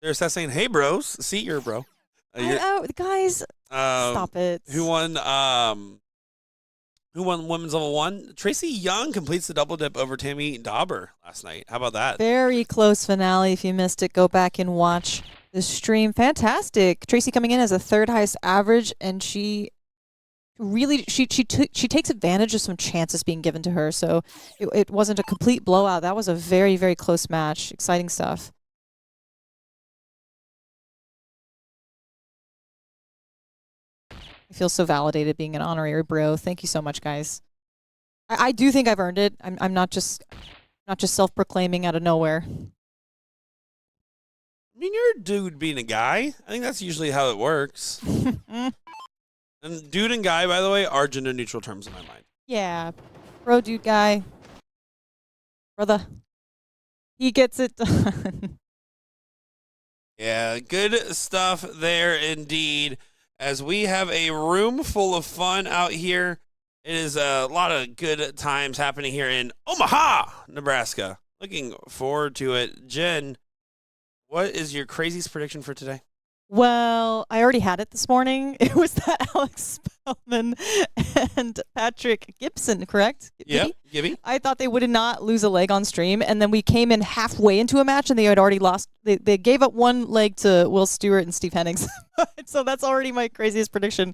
They're saying, hey, bros. See, you're a bro. Guys, stop it. Who won women's level 1? Tracy Young completes the double dip over Tammy Dauber last night. How about that? Very close finale. If you missed it, go back and watch the stream. Fantastic. Tracy coming in as a 3rd highest average, and she really she takes advantage of some chances being given to her. So it wasn't a complete blowout. That was a very, very close match. Exciting stuff. I feel so validated being an honorary bro. Thank you so much, guys. I do think I've earned it. I'm not just self-proclaiming out of nowhere. I mean, you're a dude being a guy. I think that's usually how it works. And dude and guy, by the way, are gender neutral terms in my mind. Yeah. Bro, dude, guy. Brother. He gets it done. Yeah, good stuff there indeed. As we have a room full of fun out here. It is a lot of good times happening here in Omaha, Nebraska. Looking forward to it. Jen, what is your craziest prediction for today? Well, I already had it this morning. It was that Alex Spellman and Patrick Gibson, correct? Yeah, Gibby. I thought they would not lose a leg on stream, and then we came in halfway into a match, and they had already lost. They gave up one leg to Will Stewart and Steve Hennings. So that's already my craziest prediction.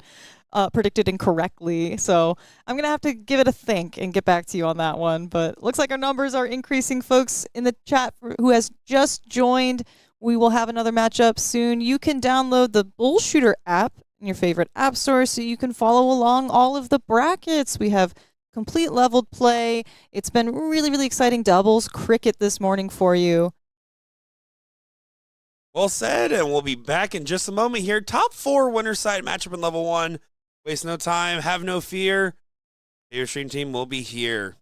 predicted incorrectly. So I'm going to have to give it a think and get back to you on that one. But looks like our numbers are increasing. Folks in the chat who has just joined, we will have another matchup soon. You can download the BullShooter app in your favorite app store so you can follow along all of the brackets. We have complete leveled play. It's been really, really exciting doubles cricket this morning for you. Well said, and we'll be back in just a moment here. Top 4 winner side matchup in level 1. Waste no time, have no fear. Your stream team will be here.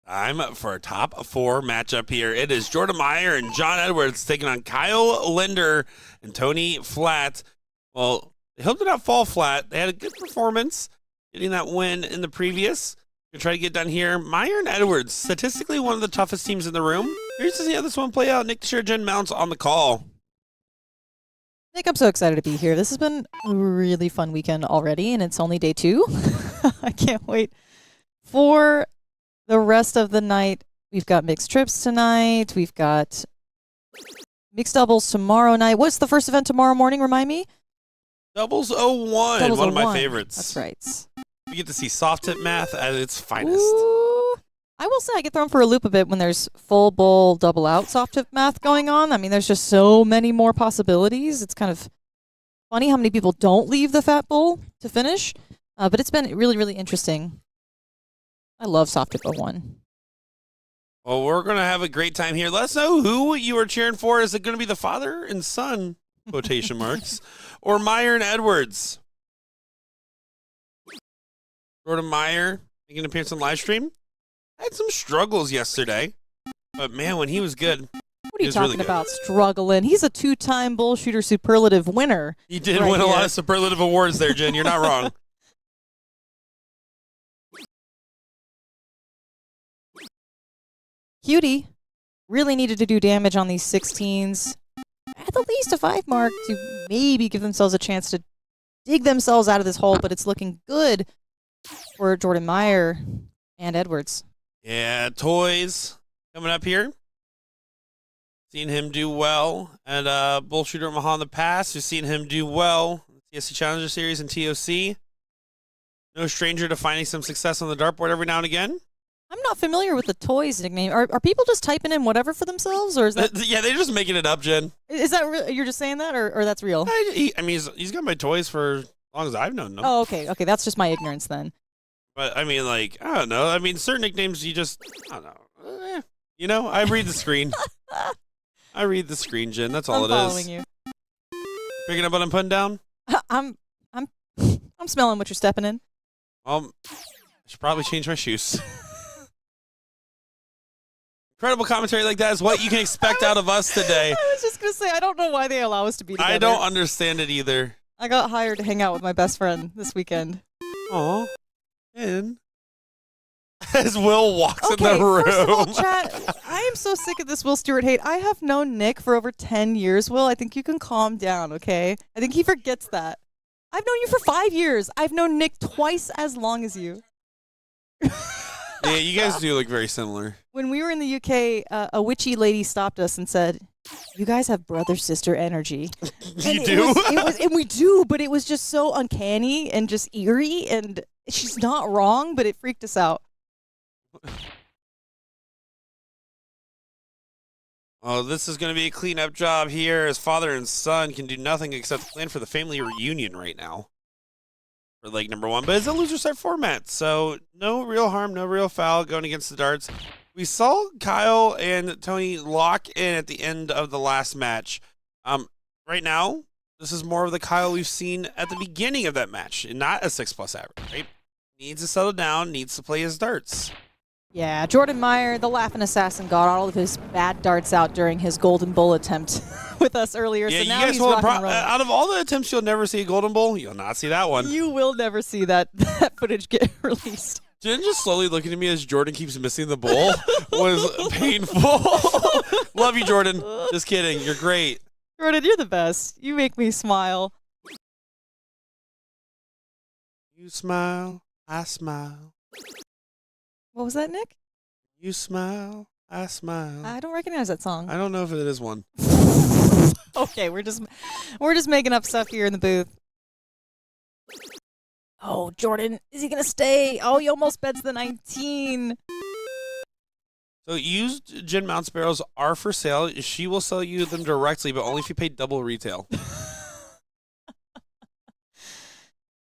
Time for a top 4 matchup here. It is Jordan Meyer and John Edwards taking on Kyle Linder and Tony Flat. Well, they hope to not fall flat. They had a good performance, getting that win in the previous. Gonna try to get done here. Meyer and Edwards, statistically one of the toughest teams in the room. Here's to see how this one play out. Nick Teixeira, Jen Mounts on the call. Nick, I'm so excited to be here. This has been a really fun weekend already, and it's only day 2. I can't wait for the rest of the night. We've got mixed trips tonight. We've got mixed doubles tomorrow night. What's the first event tomorrow morning? Remind me. Doubles 01, Doubles one of my 01. favorites. That's right. You get to see soft tip math at its finest. Ooh. I will say I get thrown for a loop a bit when there's full bowl double out soft tip math going on. I mean, there's just so many more possibilities. It's kind of funny how many people don't leave the fat bowl to finish, but it's been really, really interesting. I love soft tip 01. Well, we're going to have a great time here. Let us know who you are cheering for. Is it going to be the father and son, quotation marks, or Meyer and Edwards? Jordan Meyer making an appearance on live stream. Had some struggles yesterday, but man, when he was good, What are you was talking really good. about struggling? He's a 2-time BullShooter superlative winner. He did Right win a lot here. of superlative awards there, Jen. You're not wrong. Cutie really needed to do damage on these 16s at the least a 5 mark to maybe give themselves a chance to dig themselves out of this hole, but it's looking good for Jordan Meyer and Edwards. Yeah, toys coming up here. Seen him do well at BullShooter Omaha in the past. We've seen him do well in the TSC Challenger Series and TOC. No stranger to finding some success on the dartboard every now and again. I'm not familiar with the toys nickname. Are people just typing in whatever for themselves, or is that Yeah, they're just making it up, Jen. you're just saying that, or that's real? I mean, he's got my toys for as long as I've known them. Oh, okay, that's just my ignorance then. But I mean, like, I don't know. I mean, certain nicknames you just, I don't know. You know, I read the screen. I read the screen, Jen. That's all I'm it is. following you. Picking up what I'm putting down? I'm smelling what you're stepping in. I should probably change my shoes. Incredible commentary like that is what you can expect out of us today. I was just gonna say I don't know why they allow us to be together. I don't understand it either. I got hired to hang out with my best friend this weekend. Aw. And as Will walks in Okay, the room. first of all, chat, I am so sick of this Will Stewart hate. I have known Nick for over 10 years, Will. I think you can calm down, okay? I think he forgets that. I've known you for 5 years. I've known Nick twice as long as you. Yeah, you guys do look very similar. When we were in the UK, a witchy lady stopped us and said, "You guys have brother-sister energy." You do? And we do, but it was just so uncanny and just eerie, and she's not wrong, but it freaked us out. Oh, this is going to be a cleanup job here as father and son can do nothing except plan for the family reunion right now for leg number 1. But it's a loser set format, so no real harm, no real foul going against the darts. We saw Kyle and Tony lock in at the end of the last match. Right now, this is more of the Kyle we've seen at the beginning of that match, and not a 6+ average, right? Needs to settle down, needs to play his darts. Yeah, Jordan Meyer, the laughing assassin, got all of his bad darts out during his golden bull attempt with us earlier. Yeah, so you now guys he's will. rocking and rolling. Out of all the attempts you'll never see a Golden Bowl, you'll not see that one. You will never see that footage get released. Jen just slowly looking at me as Jordan keeps missing the bowl was painful. Love you, Jordan. Just kidding. You're great. Jordan, you're the best. You make me smile. You smile, I smile. What was that, Nick? You smile, I smile. I don't recognize that song. I don't know if it is one. Okay, we're just making up stuff here in the booth. Oh, Jordan, is he gonna stay? Oh, he almost bets the 19. So used Jen Mount Sparrows are for sale. She will sell you them directly, but only if you pay double retail.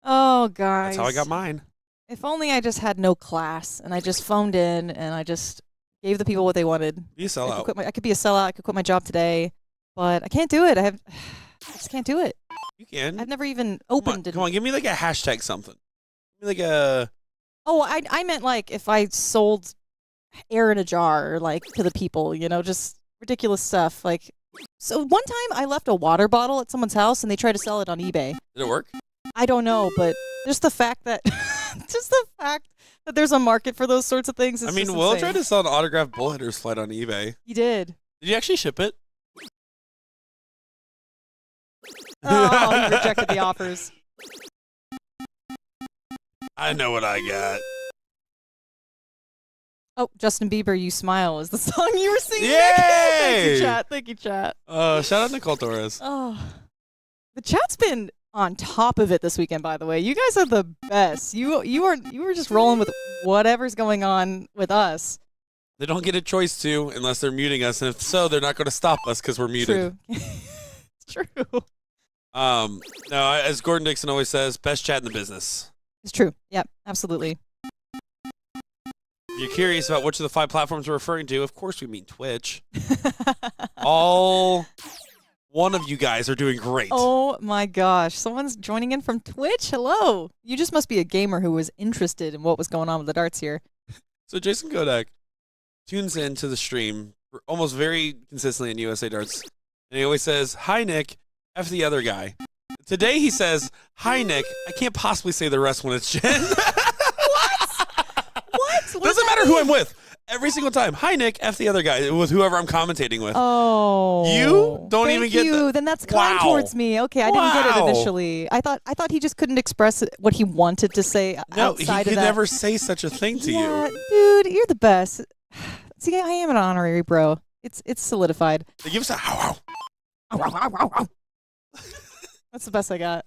Oh, guys. That's how I got mine. If only I just had no class and I just phoned in and I just gave the people what they wanted. Be a sellout. I could be a sellout. I could quit my job today, but I can't do it. I just can't do it. You can. I've never even opened it. Come on, give me like a hashtag something. Give me like a. Oh, I meant like if I sold air in a jar, like to the people, just ridiculous stuff. Like, so one time I left a water bottle at someone's house and they tried to sell it on eBay. Did it work? I don't know, but just the fact that there's a market for those sorts of things is just Will insane. tried to sell an autographed bullhitters flight on eBay. He did. Did you actually ship it? Oh, he rejected the offers. I know what I got. Oh, Justin Bieber, You Smile is the song you were singing. Yay! Thank you, chat. Thank you, chat. Shout out Nicole Torres. Oh, the chat's been on top of it this weekend, by the way. You guys are the best. You were just rolling with whatever's going on with us. They don't get a choice to unless they're muting us, and if so, they're not going to stop us because we're muted. True. It's true. No, as Gordon Dixon always says, best chat in the business. It's true. Yep, absolutely. If you're curious about which of the 5 platforms we're referring to, of course we mean Twitch. All one of you guys are doing great. Oh my gosh. Someone's joining in from Twitch. Hello. You just must be a gamer who was interested in what was going on with the darts here. So Jason Kodak tunes in to the stream almost very consistently in USA Darts. And he always says, "Hi, Nick. F the other guy." Today he says, "Hi, Nick. I can't possibly say the rest when it's Jen." What? Doesn't matter who I'm with. Every single time. "Hi, Nick. F the other guy," with whoever I'm commentating with. Oh. You don't thank even get you. that. Then that's kind Wow. towards me. Okay, I didn't get it Wow. initially. I thought he just couldn't express what he wanted to say No, he outside could of that. never say such a thing to yeah, you. dude, you're the best. See, I am an honorary bro. It's solidified. They give us a how. That's the best I got.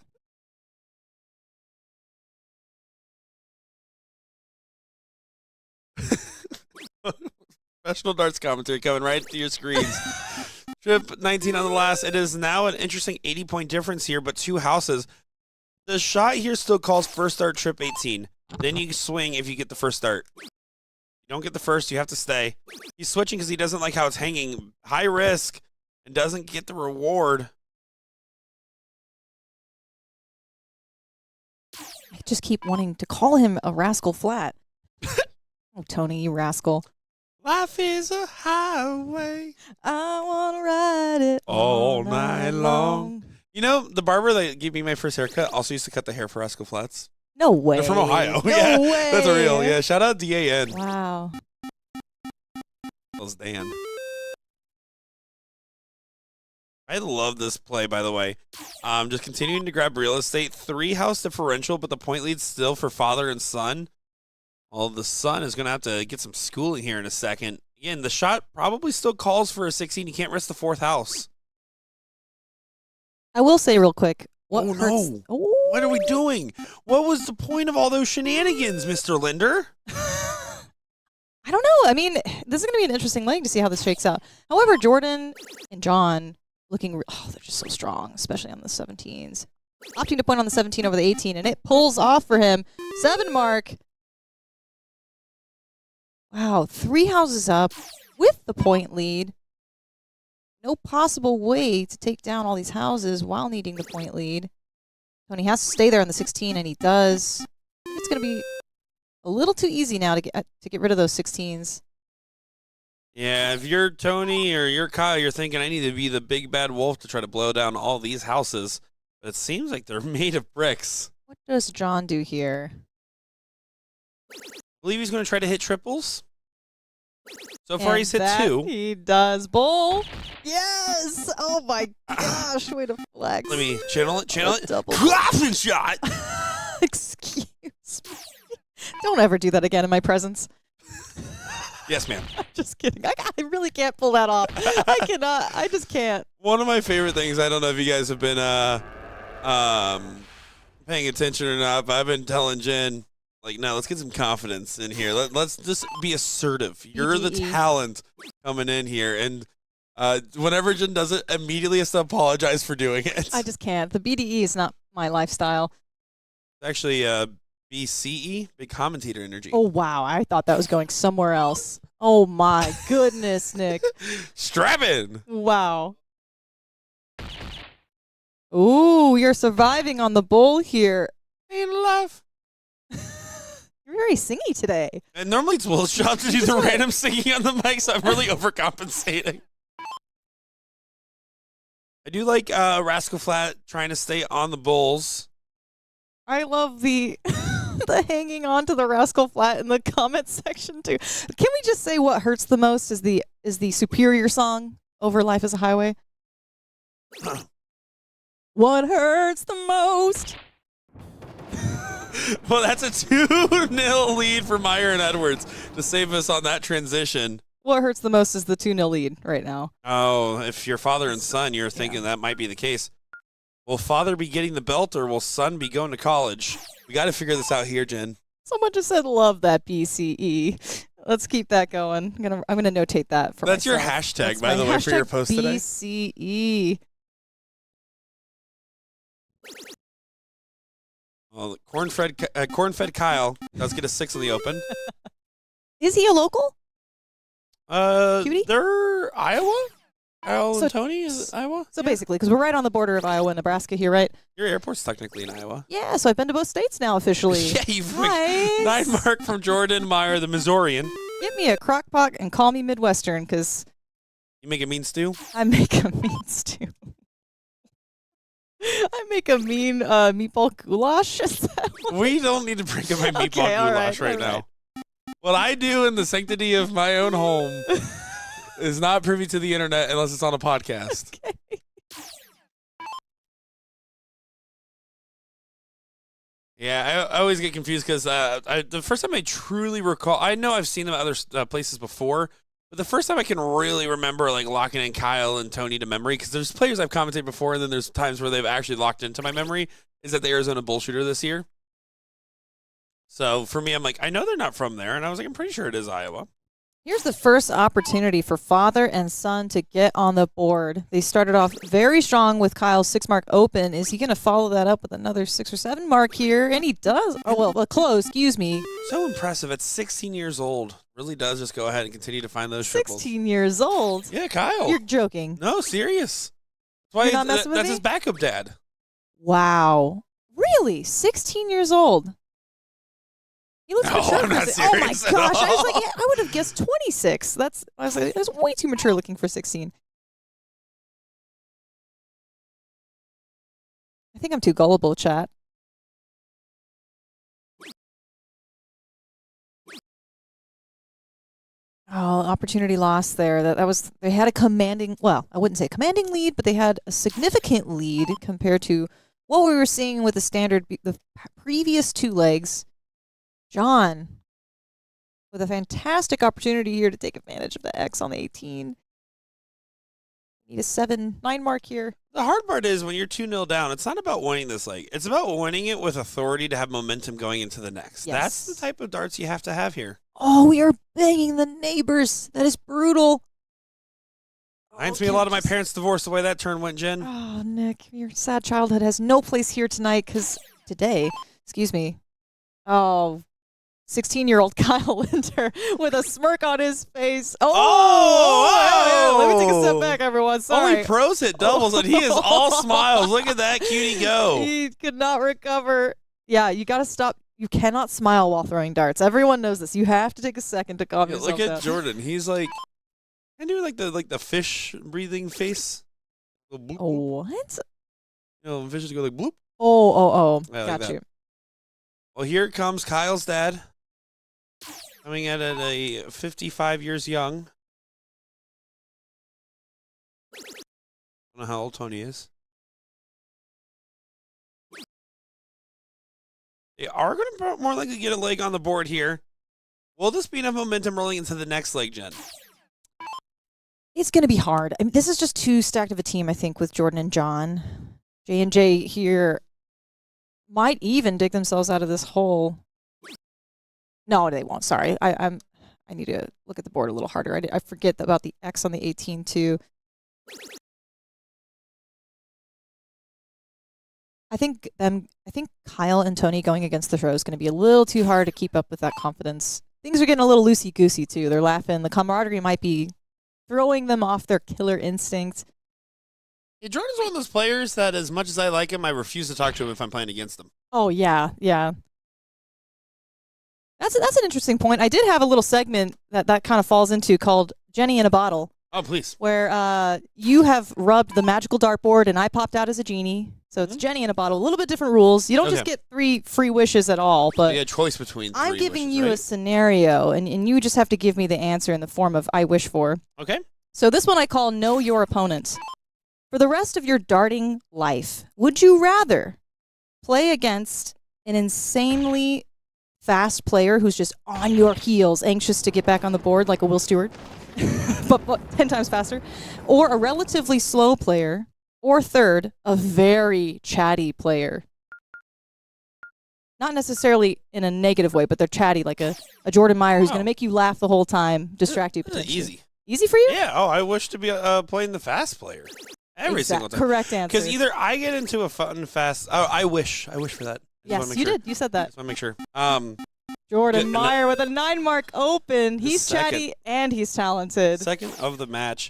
Professional darts commentary coming right to your screens. Trip 19 on the last. It is now an interesting 80-point difference here, but 2 houses. The shot here still calls first start trip 18. Then you swing if you get the first start. You don't get the first, you have to stay. He's switching because he doesn't like how it's hanging. High risk and doesn't get the reward. I just keep wanting to call him a rascal flat. Oh, Tony, you rascal. Life is a highway. I want to ride it All night long. You know, the barber that gave me my first haircut also used to cut the hair for Rascal Flats. No way. They're from Ohio. No Yeah, way. that's a real. Yeah, shout out DAN. Wow. That was Dan. I love this play, by the way. Just continuing to grab real estate. 3 house differential, but the point lead's still for father and son. Well, the son is going to have to get some schooling here in a second. Again, the shot probably still calls for a 16. You can't risk the 4th house. I will say real quick. What Oh, hurts? no. Oh. What are we doing? What was the point of all those shenanigans, Mr. Linder? I don't know. I mean, this is going to be an interesting leg to see how this shakes out. However, Jordan and John looking, they're just so strong, especially on the 17s. Opting to point on the 17 over the 18, and it pulls off for him. 7 mark. Wow, 3 houses up with the point lead. No possible way to take down all these houses while needing the point lead. Tony has to stay there on the 16, and he does. It's going to be a little too easy now to get rid of those 16s. Yeah, if you're Tony or you're Kyle, you're thinking, I need to be the big bad wolf to try to blow down all these houses. But it seems like they're made of bricks. What does John do here? I believe he's going to try to hit triples. So far, he's hit that 2. He does. Bull. Yes. Oh my gosh. Way to flex. Let me channel it. Double. Grappling shot. Excuse me. Don't ever do that again in my presence. Yes, ma'am. I'm just kidding. I really can't pull that off. I cannot. I just can't. One of my favorite things, I don't know if you guys have been paying attention or not, but I've been telling Jen, like, no, let's get some confidence in here. Let's just be assertive. You're the BDE. talent coming in here. And whenever Jen does it, immediately has to apologize for doing it. I just can't. The BDE is not my lifestyle. Actually, BCE, big commentator energy. Oh, wow. I thought that was going somewhere else. Oh, my goodness, Nick. Strapping. Wow. Ooh, you're surviving on the bull here. Ain't love. You're very singy today. And normally it's Will's job to do the random singing on the mic, so I'm really overcompensating. I do like Rascal Flat trying to stay on the Bulls. I love the the hanging on to the Rascal Flat in the comment section too. Can we just say what hurts the most is the Superior song over Life is a Highway? What hurts the most? Well, that's a 2-0 lead for Meyer and Edwards to save us on that transition. What hurts the most is the 2-0 lead right now. Oh, if you're father and son, you're thinking that might be the case. Will father be getting the belt or will son be going to college? We got to figure this out here, Jen. Someone just said, "Love that BCE." Let's keep that going. I'm gonna notate that for That's myself. your hashtag, That's by the way, for your hashtag post today. BCE. Well, corn-fed Kyle does get a 6 in the open. Is he a local? Cutie? They're Iowa? Kyle So- and Tony is Iowa? So Yeah. basically, because we're right on the border of Iowa and Nebraska here, right? Your airport's technically in Iowa. Yeah, so I've been to both states now officially. Yeah, you've Nice. 9 mark from Jordan Meyer, the Missourian. Get me a crock pot and call me Midwestern, because You make a mean stew? I make a mean stew. I make a mean meatball goulash. Is that what- We don't need to bring up my meatball Okay, all goulash right, right now. What I do in the sanctity of my own home is not privy to the internet unless it's on a podcast. Okay. Yeah, I always get confused because the first time I truly recall, I know I've seen them at other places before, but the first time I can really remember like locking in Kyle and Tony to memory, because there's players I've commented before, and then there's times where they've actually locked into my memory, is at the Arizona BullShooter this year. So for me, I'm like, I know they're not from there, and I was like, I'm pretty sure it is Iowa. Here's the first opportunity for father and son to get on the board. They started off very strong with Kyle's 6-mark open. Is he going to follow that up with another 6 or 7 mark here? And he does. Oh, well, a close, excuse me. So impressive. At 16 years old, really does just go ahead and continue to find those triples. 16 years old. Yeah, Kyle. You're joking. No, serious. That's why You're not messing with that's me? his backup dad. Wow. Really? 16 years old. He looks No, mature. I'm not for oh my serious at gosh! I was all. like, yeah, I would have guessed 26. I was like, that's way too mature looking for 16. I think I'm too gullible, chat. Oh, opportunity lost there. That was they had a commanding. Well, I wouldn't say commanding lead, but they had a significant lead compared to what we were seeing with the previous 2 legs. John, with a fantastic opportunity here to take advantage of the X on the 18. Need a 7-9 mark here. The hard part is when you're 2-0 down, it's not about winning this leg. It's about winning it with authority to have momentum going into the next. Yes. That's the type of darts you have to have here. Oh, we are banging the neighbors. That is brutal. Reminds me a lot of my parents' divorce, the way that turn went, Jen. Oh, Nick, your sad childhood has no place here tonight today, excuse me. Oh, 16-year-old Kyle Winter with a smirk on his face. Oh! Let me take a step back, everyone. Sorry. Only pros hit doubles, and he is all smiles. Look at that cutie go. He could not recover. Yeah, you got to stop. You cannot smile while throwing darts. Everyone knows this. You have to take a second to calm Yeah, yourself look at down. Jordan. He's like, I do like the fish breathing face. Bloop, bloop. Oh, what? You know, fishes go like bloop. Oh. I like Got that. you. Well, here comes Kyle's dad, coming at it a 55 years young. I don't know how old Tony is. They are going to more likely get a leg on the board here. Will this be enough momentum rolling into the next leg, Jen? It's going to be hard. I mean, this is just too stacked of a team, I think, with Jordan and John. J&J here might even dig themselves out of this hole. No, they won't. Sorry. I need to look at the board a little harder. I forget about the X on the 18 too. I think Kyle and Tony going against the throw is going to be a little too hard to keep up with that confidence. Things are getting a little loosey-goosey too. They're laughing. The camaraderie might be throwing them off their killer instinct. Yeah, Jordan's one of those players that, as much as I like him, I refuse to talk to him if I'm playing against him. Oh, yeah. That's an interesting point. I did have a little segment that kind of falls into called Jenny in a Bottle. Oh, please. Where you have rubbed the magical dartboard and I popped out as a genie. So it's Jenny in a Bottle. A little bit different rules. You don't just get 3 free wishes at all. But you get a choice between 3 I'm giving wishes, you right? a scenario, and you just have to give me the answer in the form of I wish for. Okay. So this one I call Know Your Opponent. For the rest of your darting life, would you rather play against an insanely fast player who's just on your heels, anxious to get back on the board like a Will Stewart, but 10 times faster, or a relatively slow player, or third, a very chatty player? Not necessarily in a negative way, but they're chatty, like a Jordan Meyer who's going to make you laugh the whole time, distract you potentially. Easy. Easy for you? Yeah. Oh, I wish to be playing the fast player every single time. Correct answer. Because either I get into a fun fast. Oh, I wish for that. Yes, you did. You said that. Just want to make sure. Jordan Good- Meyer with a 9 mark open. He's chatty and he's talented. Second of the match.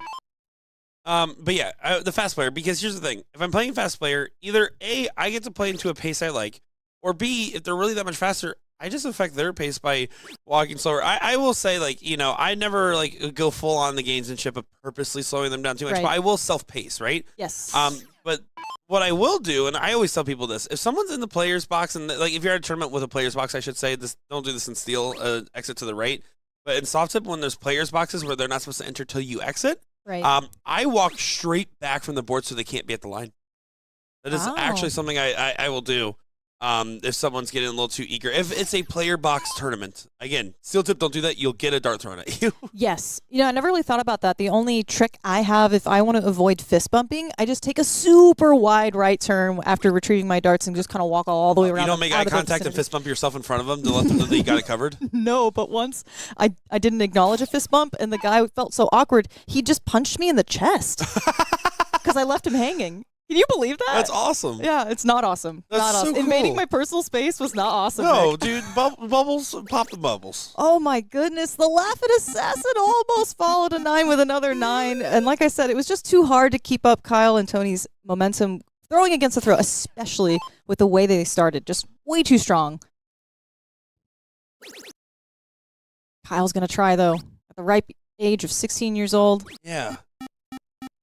But yeah, the fast player, because here's the thing. If I'm playing fast player, either A, I get to play into a pace I like, or B, if they're really that much faster, I just affect their pace by walking slower. I will say, like, you know, I never like go full on the gamesmanship of purposely slowing them down too much, Right. but I will self-pace, right? Yes. But what I will do, and I always tell people this, if someone's in the player's box, and like if you're at a tournament with a player's box, I should say, this, don't do this in steel, exit to the right. But in soft tip, when there's player's boxes where they're not supposed to enter till you exit, right. I walk straight back from the board so they can't be at the line. That is actually something I will do. If someone's getting a little too eager. If it's a player box tournament, again, steel tip, don't do that. You'll get a dart thrown at you. Yes. You know, I never really thought about that. The only trick I have if I want to avoid fist bumping, I just take a super wide right turn after retrieving my darts and just kind of walk all the way around. You don't make eye contact and fist bump yourself in front of them to let them know that you got it covered? No, but once I didn't acknowledge a fist bump and the guy felt so awkward, he just punched me in the chest because I left him hanging. Can you believe that? That's awesome. Yeah, it's not awesome. That's not so awesome. cool. Invading my personal space was not awesome. No, Nick. dude, bubbles, pop the bubbles. Oh my goodness, the Laughing Assassin almost followed a 9 with another 9. And like I said, it was just too hard to keep up Kyle and Tony's momentum throwing against the throw, especially with the way they started. Just way too strong. Kyle's going to try, though, at the ripe age of 16 years old. Yeah.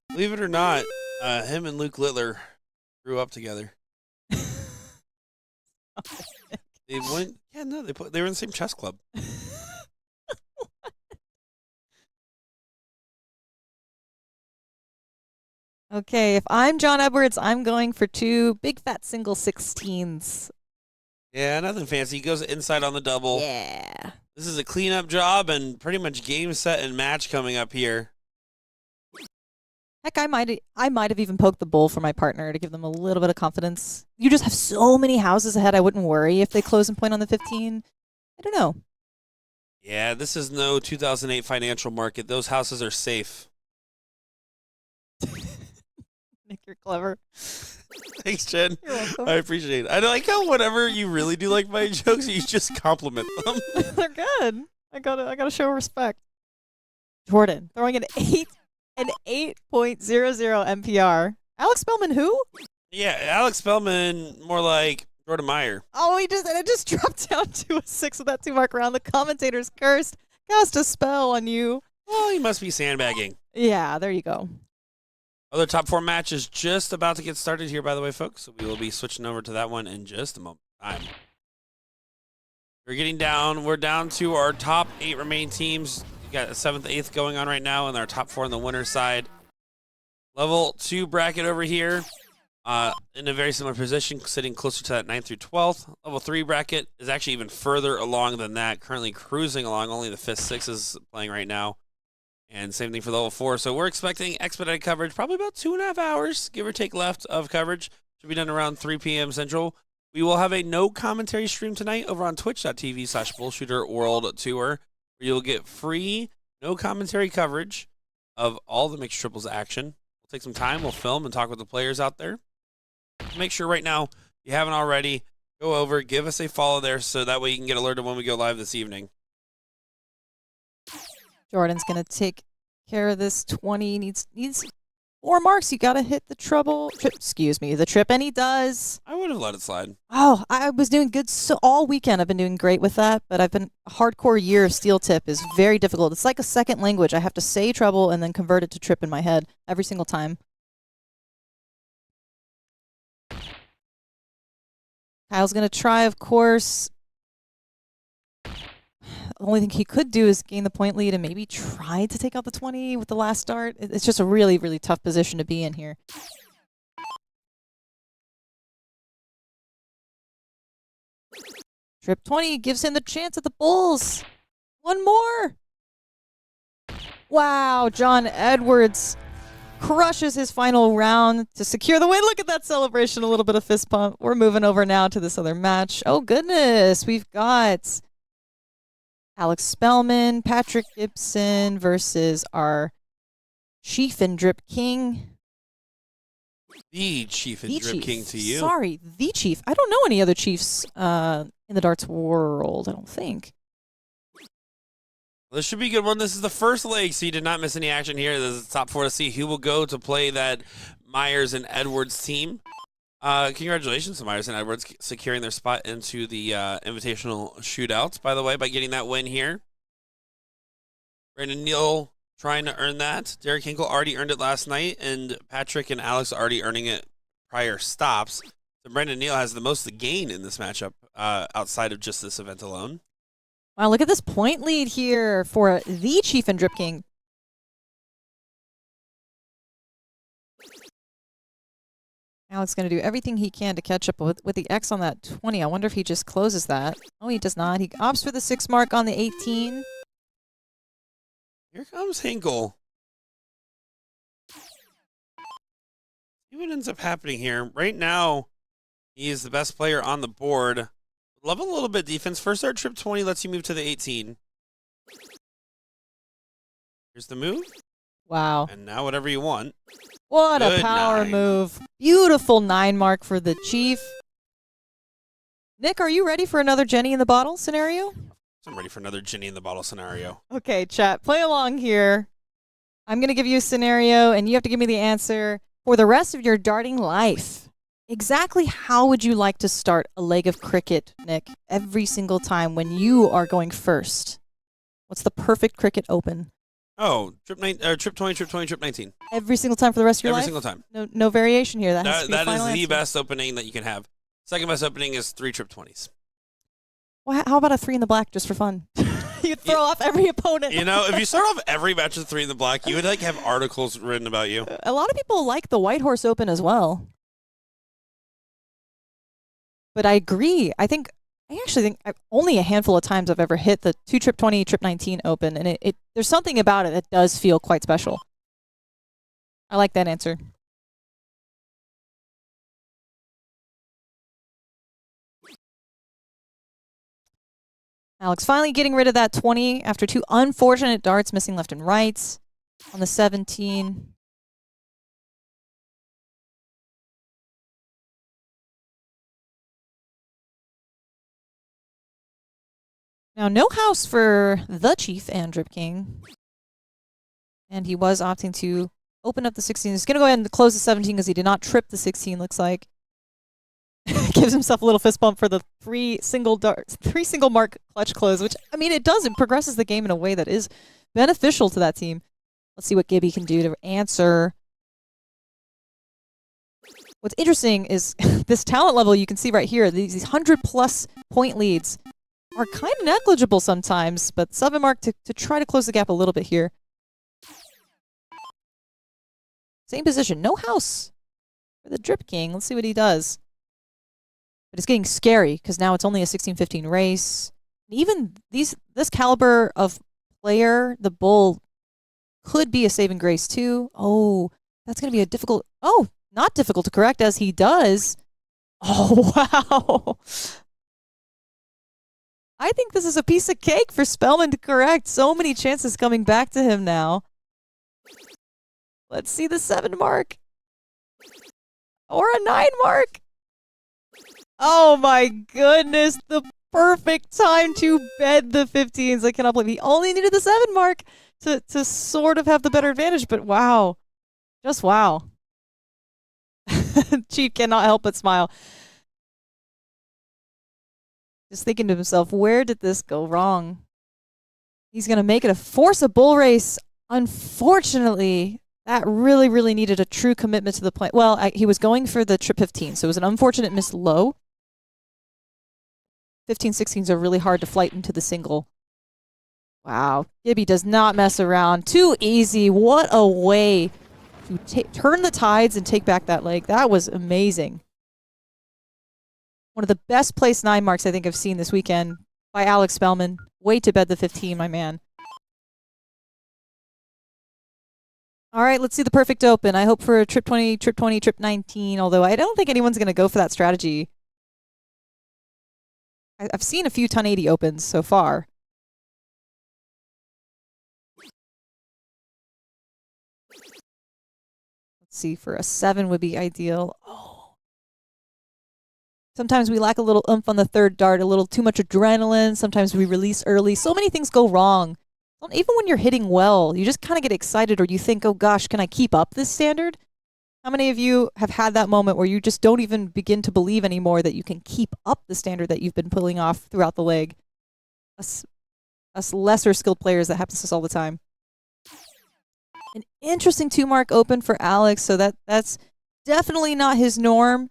Believe it or not, him and Luke Littler grew up together. They went, yeah, no, they were in the same chess club. Okay, if I'm John Edwards, I'm going for 2 big fat single 16s. Yeah, nothing fancy. He goes inside on the double. Yeah. This is a cleanup job and pretty much game, set, and match coming up here. Heck, I might have even poked the bull for my partner to give them a little bit of confidence. You just have so many houses ahead, I wouldn't worry if they close and point on the 15. I don't know. Yeah, this is no 2008 financial market. Those houses are safe. Nick, you're clever. Thanks, Jen. You're welcome. I appreciate it. I like how whenever you really do like my jokes, you just compliment them. They're good. I gotta show respect. Jordan throwing an 8.00 MPR. Alex Spellman, who? Yeah, Alex Spellman, more like Jordan Meyer. Oh, it just dropped down to a 6 with that 2 mark round. The commentators cursed, cast a spell on you. Well, he must be sandbagging. Yeah, there you go. Other top 4 matches just about to get started here, by the way, folks. So we will be switching over to that one in just a moment. We're down to our top 8 remaining teams. We got a 7th, 8th going on right now, and our top 4 on the winner's side. Level 2 bracket over here, in a very similar position, sitting closer to that 9th through 12th. Level 3 bracket is actually even further along than that, currently cruising along. Only the 5th, 6th is playing right now. And same thing for level 4. So we're expecting expedited coverage, probably about 2.5 hours, give or take, left of coverage. Should be done around 3 p.m. Central. We will have a no commentary stream tonight over on twitch.tv/BullShooter World Tour, where you'll get free, no commentary coverage of all the mixed triples action. We'll take some time, we'll film and talk with the players out there. Make sure right now, if you haven't already, go over, give us a follow there so that way you can get alerted when we go live this evening. Jordan's gonna take care of this 20. Needs 4 marks. You got to hit the the trip, and he does. I would have let it slide. Oh, I was doing good all weekend. I've been doing great with that, but I've been a hardcore year of steel tip is very difficult. It's like a second language. I have to say treble and then convert it to trip in my head every single time. Kyle's going to try, of course. The only thing he could do is gain the point lead and maybe try to take out the 20 with the last start. It's just a really, really tough position to be in here. Trip 20 gives him the chance at the bulls. One more. Wow, John Edwards crushes his final round to secure the win. Look at that celebration, a little bit of fist pump. We're moving over now to this other match. Oh, goodness. We've got Alex Spellman, Patrick Gibson versus our Chief and Drip King. The Chief and Drip King to you. Sorry, the Chief. I don't know any other Chiefs in the darts world, I don't think. Well, this should be a good one. This is the first leg, so you did not miss any action here. This is the top 4 to see who will go to play that Myers and Edwards team. Congratulations to Myers and Edwards securing their spot into the invitational shootouts, by the way, by getting that win here. Brandon Neal trying to earn that. Derek Hinkle already earned it last night, and Patrick and Alex already earning it prior stops. So Brandon Neal has the most to gain in this matchup outside of just this event alone. Wow, look at this point lead here for the Chief and Drip King. Alex going to do everything he can to catch up with the X on that 20. I wonder if he just closes that. Oh, he does not. He opts for the 6 mark on the 18. Here comes Hinkle. See what ends up happening here. Right now, he is the best player on the board. Love a little bit defense. First start trip 20 lets you move to the 18. Here's the move. Wow. And now whatever you want. What Good a power 9. move. Beautiful 9 mark for the Chief. Nick, are you ready for another Jenny in the bottle scenario? I'm ready for another Ginny in the bottle scenario. Okay, chat, play along here. I'm going to give you a scenario, and you have to give me the answer for the rest of your darting life. Exactly how would you like to start a leg of cricket, Nick, every single time when you are going first? What's the perfect cricket open? Oh, trip 20, trip 20, trip 19. Every single time for the rest of your life? Every single time. No variation here. That has to be That a is final the answer. best opening that you can have. Second best opening is 3 trip 20s. Well, how about a 3 in the black just for fun? You'd throw off every opponent. You know, if you start off every match with 3 in the black, you would like have articles written about you. A lot of people like the White Horse Open as well. But I agree. I actually think only a handful of times I've ever hit the 2 trip 20, trip 19 open, and there's something about it that does feel quite special. I like that answer. Alex finally getting rid of that 20 after 2 unfortunate darts missing left and right on the 17. Now, no house for the Chief and Drip King. And he was opting to open up the 16. He's going to go ahead and close the 17 because he did not trip the 16, looks like. Gives himself a little fist bump for the 3 single mark clutch close, which, I mean, it does. It progresses the game in a way that is beneficial to that team. Let's see what Gibby can do to answer. What's interesting is this talent level you can see right here. These 100-plus point leads are kind of negligible sometimes, but 7 mark to try to close the gap a little bit here. Same position, no house for the Drip King. Let's see what he does. But it's getting scary because now it's only a 16-15 race. Even this caliber of player, the Bull, could be a saving grace too. Oh, that's going to be a difficult... Oh, not difficult to correct as he does. Oh, wow. I think this is a piece of cake for Spellman to correct. So many chances coming back to him now. Let's see the 7 mark. Or a 9 mark. Oh my goodness. The perfect time to bed the 15s. I cannot believe he only needed the 7 mark to sort of have the better advantage. But wow. Just wow. Chief cannot help but smile. Just thinking to himself, where did this go wrong? He's going to make it force a bull race. Unfortunately, that really, really needed a true commitment to the plan. Well, he was going for the trip 15, so it was an unfortunate miss low. 15, 16s are really hard to flight into the single. Wow. Gibby does not mess around. Too easy. What a way to turn the tides and take back that leg. That was amazing. One of the best placed 9 marks I think I've seen this weekend by Alex Spellman. Way to bed the 15, my man. All right, let's see the perfect open. I hope for a trip 20, trip 19, although I don't think anyone's going to go for that strategy. I've seen a few ton 80 opens so far. Let's see, for a 7 would be ideal. Oh. Sometimes we lack a little oomph on the third dart, a little too much adrenaline. Sometimes we release early. So many things go wrong. Even when you're hitting well, you just kind of get excited or you think, oh gosh, can I keep up this standard? How many of you have had that moment where you just don't even begin to believe anymore that you can keep up the standard that you've been pulling off throughout the leg? Us lesser skilled players, that happens to us all the time. An interesting 2-mark open for Alex, so that's definitely not his norm.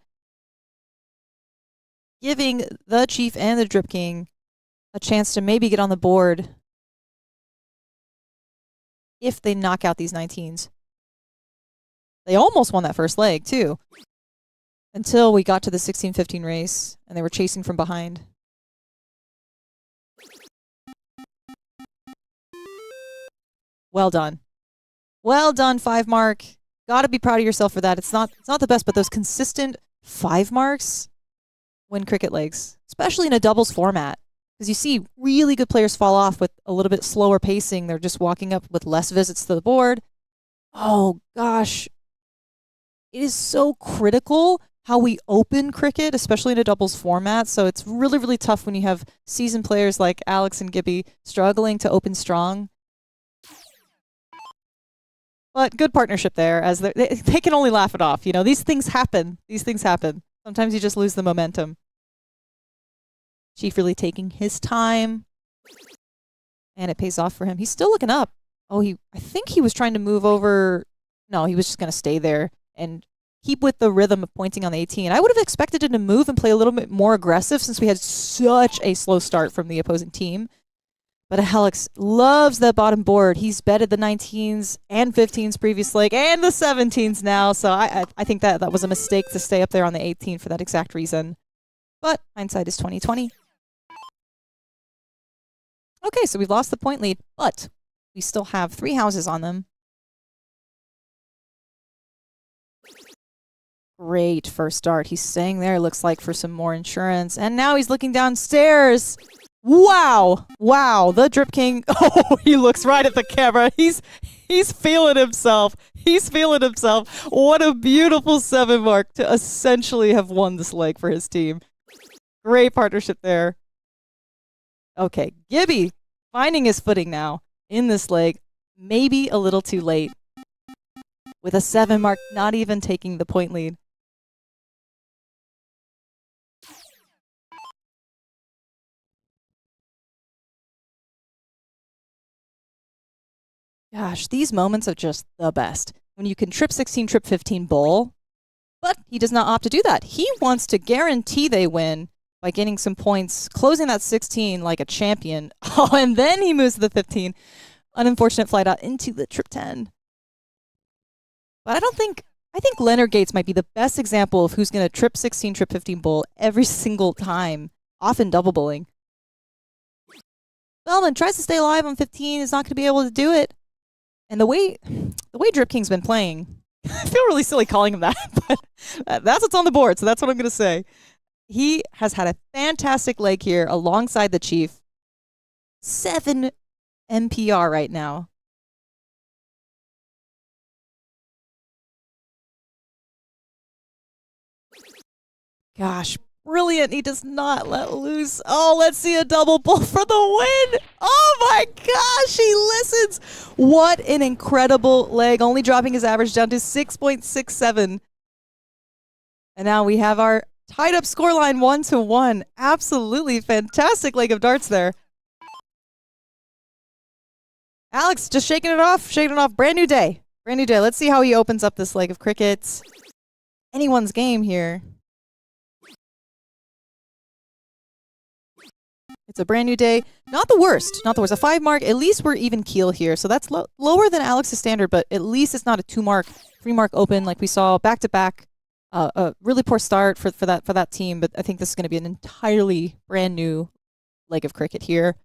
Giving the Chief and the Drip King a chance to maybe get on the board if they knock out these 19s. They almost won that first leg, too, until we got to the 16-15 race, and they were chasing from behind. Well done. Well done, 5 mark. Got to be proud of yourself for that. It's not the best, but those consistent 5 marks win cricket legs, especially in a doubles format. Because you see really good players fall off with a little bit slower pacing. They're just walking up with less visits to the board. Oh, gosh. It is so critical how we open cricket, especially in a doubles format. So it's really, really tough when you have seasoned players like Alex and Gibby struggling to open strong. But good partnership there, as they can only laugh it off. You know, these things happen. These things happen. Sometimes you just lose the momentum. Chief really taking his time. And it pays off for him. He's still looking up. Oh, I think he was trying to move over. No, he was just going to stay there and keep with the rhythm of pointing on the 18. I would have expected him to move and play a little bit more aggressive since we had such a slow start from the opposing team. But Alex loves that bottom board. He's betted the 19s and 15s previous leg and the 17s now. So I think that was a mistake to stay up there on the 18 for that exact reason. But hindsight is 20/20. Okay, so we've lost the point lead, but we still have 3 houses on them. Great first start. He's staying there, looks like, for some more insurance. And now he's looking downstairs. Wow. Wow. The Drip King. Oh, he looks right at the camera. He's feeling himself. He's feeling himself. What a beautiful 7 mark to essentially have won this leg for his team. Great partnership there. Okay, Gibby finding his footing now in this leg. Maybe a little too late. With a 7 mark, not even taking the point lead. Gosh, these moments are just the best. When you can trip 16, trip 15 bowl, but he does not opt to do that. He wants to guarantee they win by getting some points, closing that 16 like a champion. Oh, and then he moves to the 15. An unfortunate flight out into the trip 10. But I think Leonard Gates might be the best example of who's going to trip 16, trip 15 bowl every single time, often double bowling. Bellman tries to stay alive on 15, is not going to be able to do it. And the way Drip King's been playing, I feel really silly calling him that, but that's what's on the board, so that's what I'm going to say. He has had a fantastic leg here alongside the Chief. 7 MPR right now. Gosh, brilliant. He does not let loose. Oh, let's see a double bull for the win. Oh my gosh, he listens. What an incredible leg, only dropping his average down to 6.67. And now we have our tied up scoreline 1-1. Absolutely fantastic leg of darts there. Alex just shaking it off, Brand new day. Brand new day. Let's see how he opens up this leg of cricket. Anyone's game here. It's a brand new day. Not the worst. Not the worst. A 5 mark. At least we're even keel here. So that's lower than Alex's standard, but at least it's not a 2 mark, 3 mark open like we saw back to back. A really poor start for that team, but I think this is going to be an entirely brand new leg of cricket here.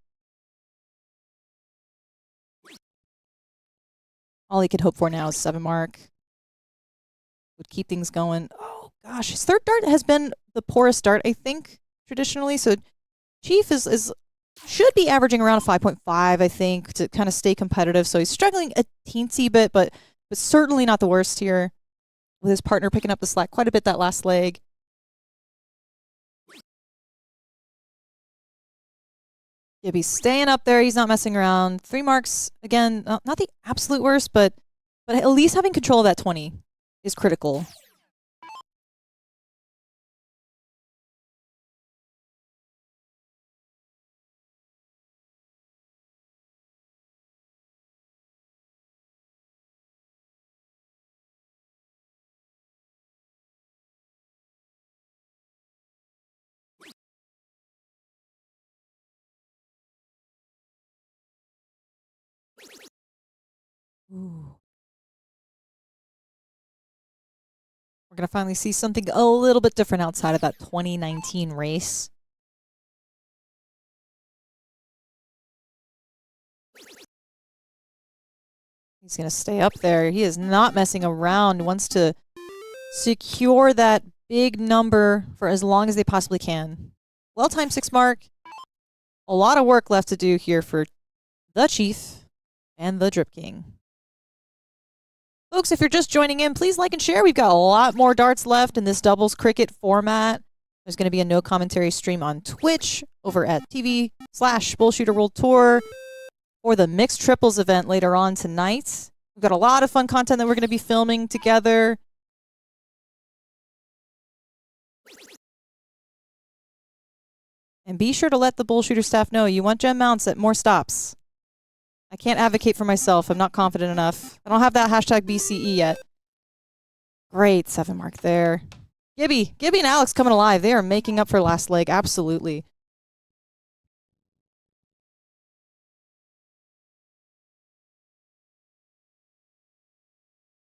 All he could hope for now is 7 mark. Would keep things going. Oh gosh, his third dart has been the poorest dart, I think, traditionally. So Chief should be averaging around a 5.5, I think, to kind of stay competitive. So he's struggling a teensy bit, but certainly not the worst here. With his partner picking up the slack quite a bit that last leg. Gibby's staying up there. He's not messing around. 3 marks, again, not the absolute worst, but at least having control of that 20 is critical. Ooh. We're going to finally see something a little bit different outside of that 2019 race. He's going to stay up there. He is not messing around. Wants to secure that big number for as long as they possibly can. Well-timed 6 mark. A lot of work left to do here for the Chief and the Drip King. Folks, if you're just joining in, please like and share. We've got a lot more darts left in this doubles cricket format. There's going to be a no commentary stream on Twitch over at TV/BullShooter World Tour or the mixed triples event later on tonight. We've got a lot of fun content that we're going to be filming together. And be sure to let the BullShooter staff know you want gem mounts at more stops. I can't advocate for myself. I'm not confident enough. I don't have that hashtag BCE yet. Great 7 mark there. Gibby and Alex coming alive. They are making up for last leg. Absolutely.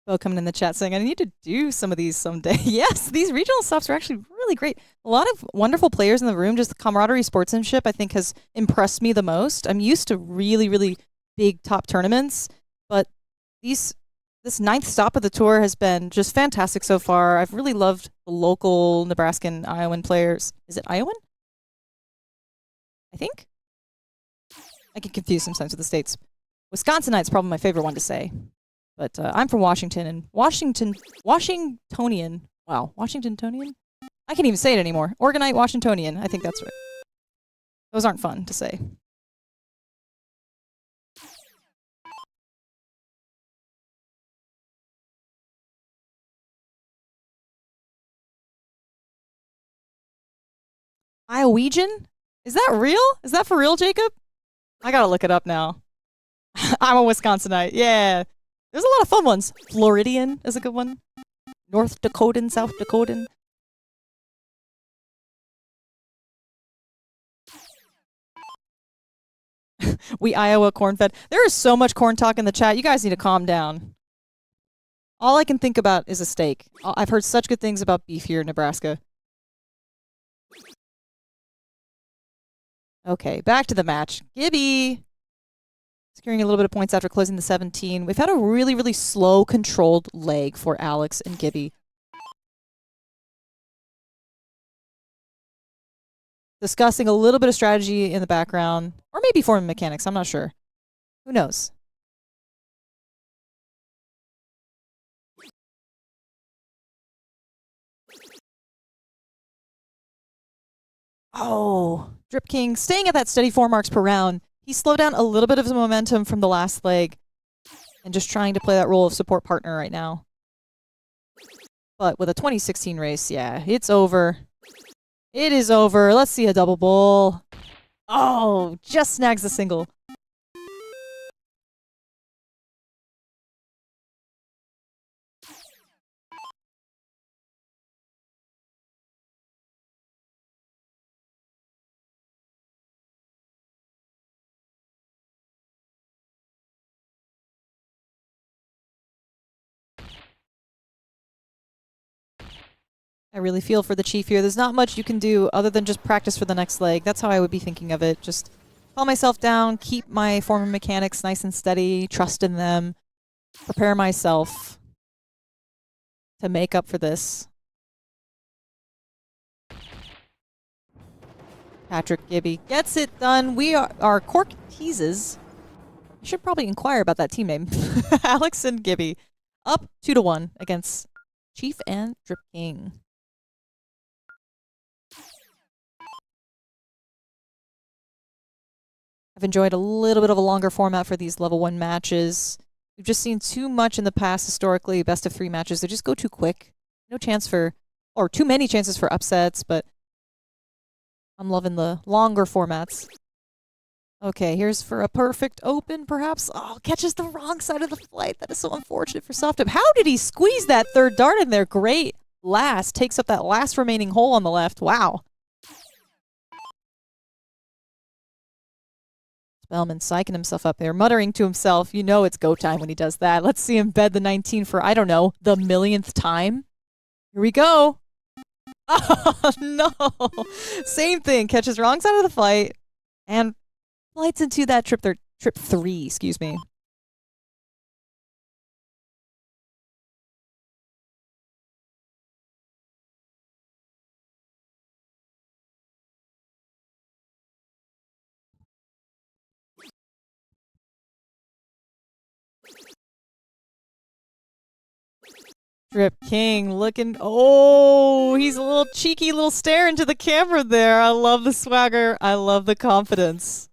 Bo coming in the chat saying, I need to do some of these someday. Yes, these regional stops are actually really great. A lot of wonderful players in the room. Just the camaraderie, sportsmanship, I think, has impressed me the most. I'm used to really, really big top tournaments, but this 9th stop of the tour has been just fantastic so far. I've really loved the local Nebraskan, Iowan players. Is it Iowan? I think? I get confused sometimes with the states. Wisconsinite's probably my favorite one to say. But I'm from Washington, and Washingtonian. Wow, Washingtonian? I can't even say it anymore. Organite Washingtonian. I think that's right. Those aren't fun to say. Iowegian? Is that real? Is that for real, Jacob? I gotta look it up now. I'm a Wisconsinite. Yeah. There's a lot of fun ones. Floridian is a good one. North Dakotan, South Dakotan. We Iowa corn-fed. There is so much corn talk in the chat. You guys need to calm down. All I can think about is a steak. I've heard such good things about beef here in Nebraska. Okay, back to the match. Gibby securing a little bit of points after closing the 17. We've had a really, really slow, controlled leg for Alex and Gibby. Discussing a little bit of strategy in the background, or maybe forming mechanics. I'm not sure. Who knows? Oh, Drip King staying at that steady 4 marks per round. He slowed down a little bit of the momentum from the last leg and just trying to play that role of support partner right now. But with a 2016 race, yeah, it's over. It is over. Let's see a double bull. Oh, just snags the single. I really feel for the Chief here. There's not much you can do other than just practice for the next leg. That's how I would be thinking of it. Just calm myself down, keep my former mechanics nice and steady, trust in them, prepare myself to make up for this. Patrick Gibby gets it done. We are Cork Teases. I should probably inquire about that team name. Alex and Gibby up 2-1 against Chief and Drip King. I've enjoyed a little bit of a longer format for these level 1 matches. We've just seen too much in the past historically, best of 3 matches. They just go too quick. No chance for, or too many chances for upsets, but I'm loving the longer formats. Okay, here's for a perfect open, perhaps. Oh, catches the wrong side of the flight. That is so unfortunate for Softup. How did he squeeze that third dart in there? Great. Last, takes up that last remaining hole on the left. Wow. Spellman psyching himself up there, muttering to himself, you know it's go time when he does that. Let's see him bed the 19 for, I don't know, the millionth time. Here we go. Oh, no. Same thing. Catches wrong side of the flight and flights into that trip 3, excuse me. Drip King looking, oh, he's a little cheeky little stare into the camera there. I love the swagger. I love the confidence.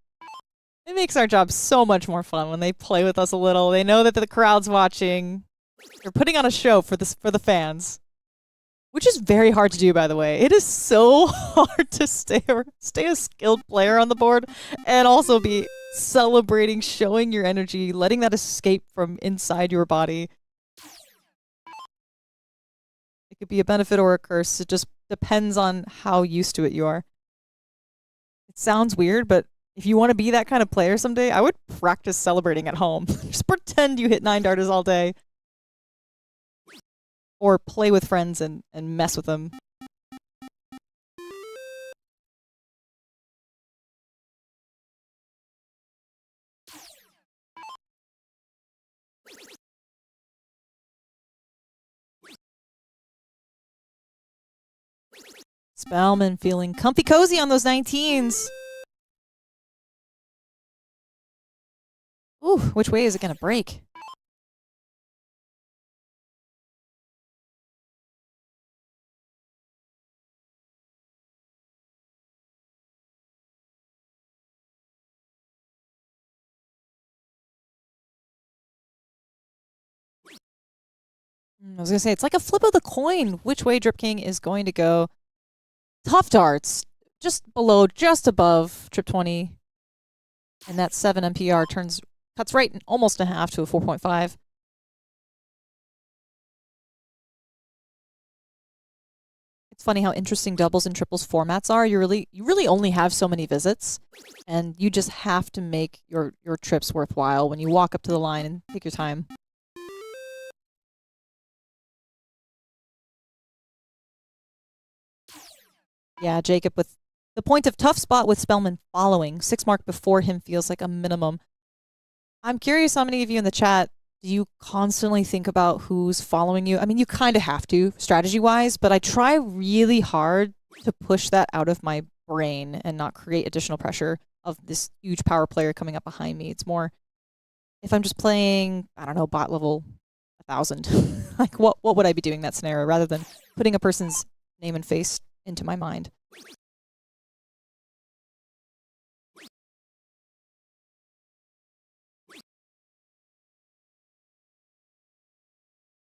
It makes our job so much more fun when they play with us a little. They know that the crowd's watching. They're putting on a show for the fans, which is very hard to do, by the way. It is so hard to stay a skilled player on the board and also be celebrating, showing your energy, letting that escape from inside your body. It could be a benefit or a curse. It just depends on how used to it you are. It sounds weird, but if you want to be that kind of player someday, I would practice celebrating at home. Just pretend you hit 9 darters all day. Or play with friends and mess with them. Spellman feeling comfy cozy on those 19s. Ooh, which way is it going to break? I was going to say, it's like a flip of the coin which way Drip King is going to go. Tough darts, just below, just above Trip 20. And that 7 MPR cuts right almost in half to a 4.5. It's funny how interesting doubles and triples formats are. You really only have so many visits, and you just have to make your trips worthwhile when you walk up to the line and take your time. Yeah, Jacob with the point of tough spot with Spellman following. 6 mark before him feels like a minimum. I'm curious how many of you in the chat, do you constantly think about who's following you? I mean, you kind of have to, strategy-wise, but I try really hard to push that out of my brain and not create additional pressure of this huge power player coming up behind me. It's more, if I'm just playing, I don't know, bot level 1,000, like what would I be doing in that scenario rather than putting a person's name and face into my mind.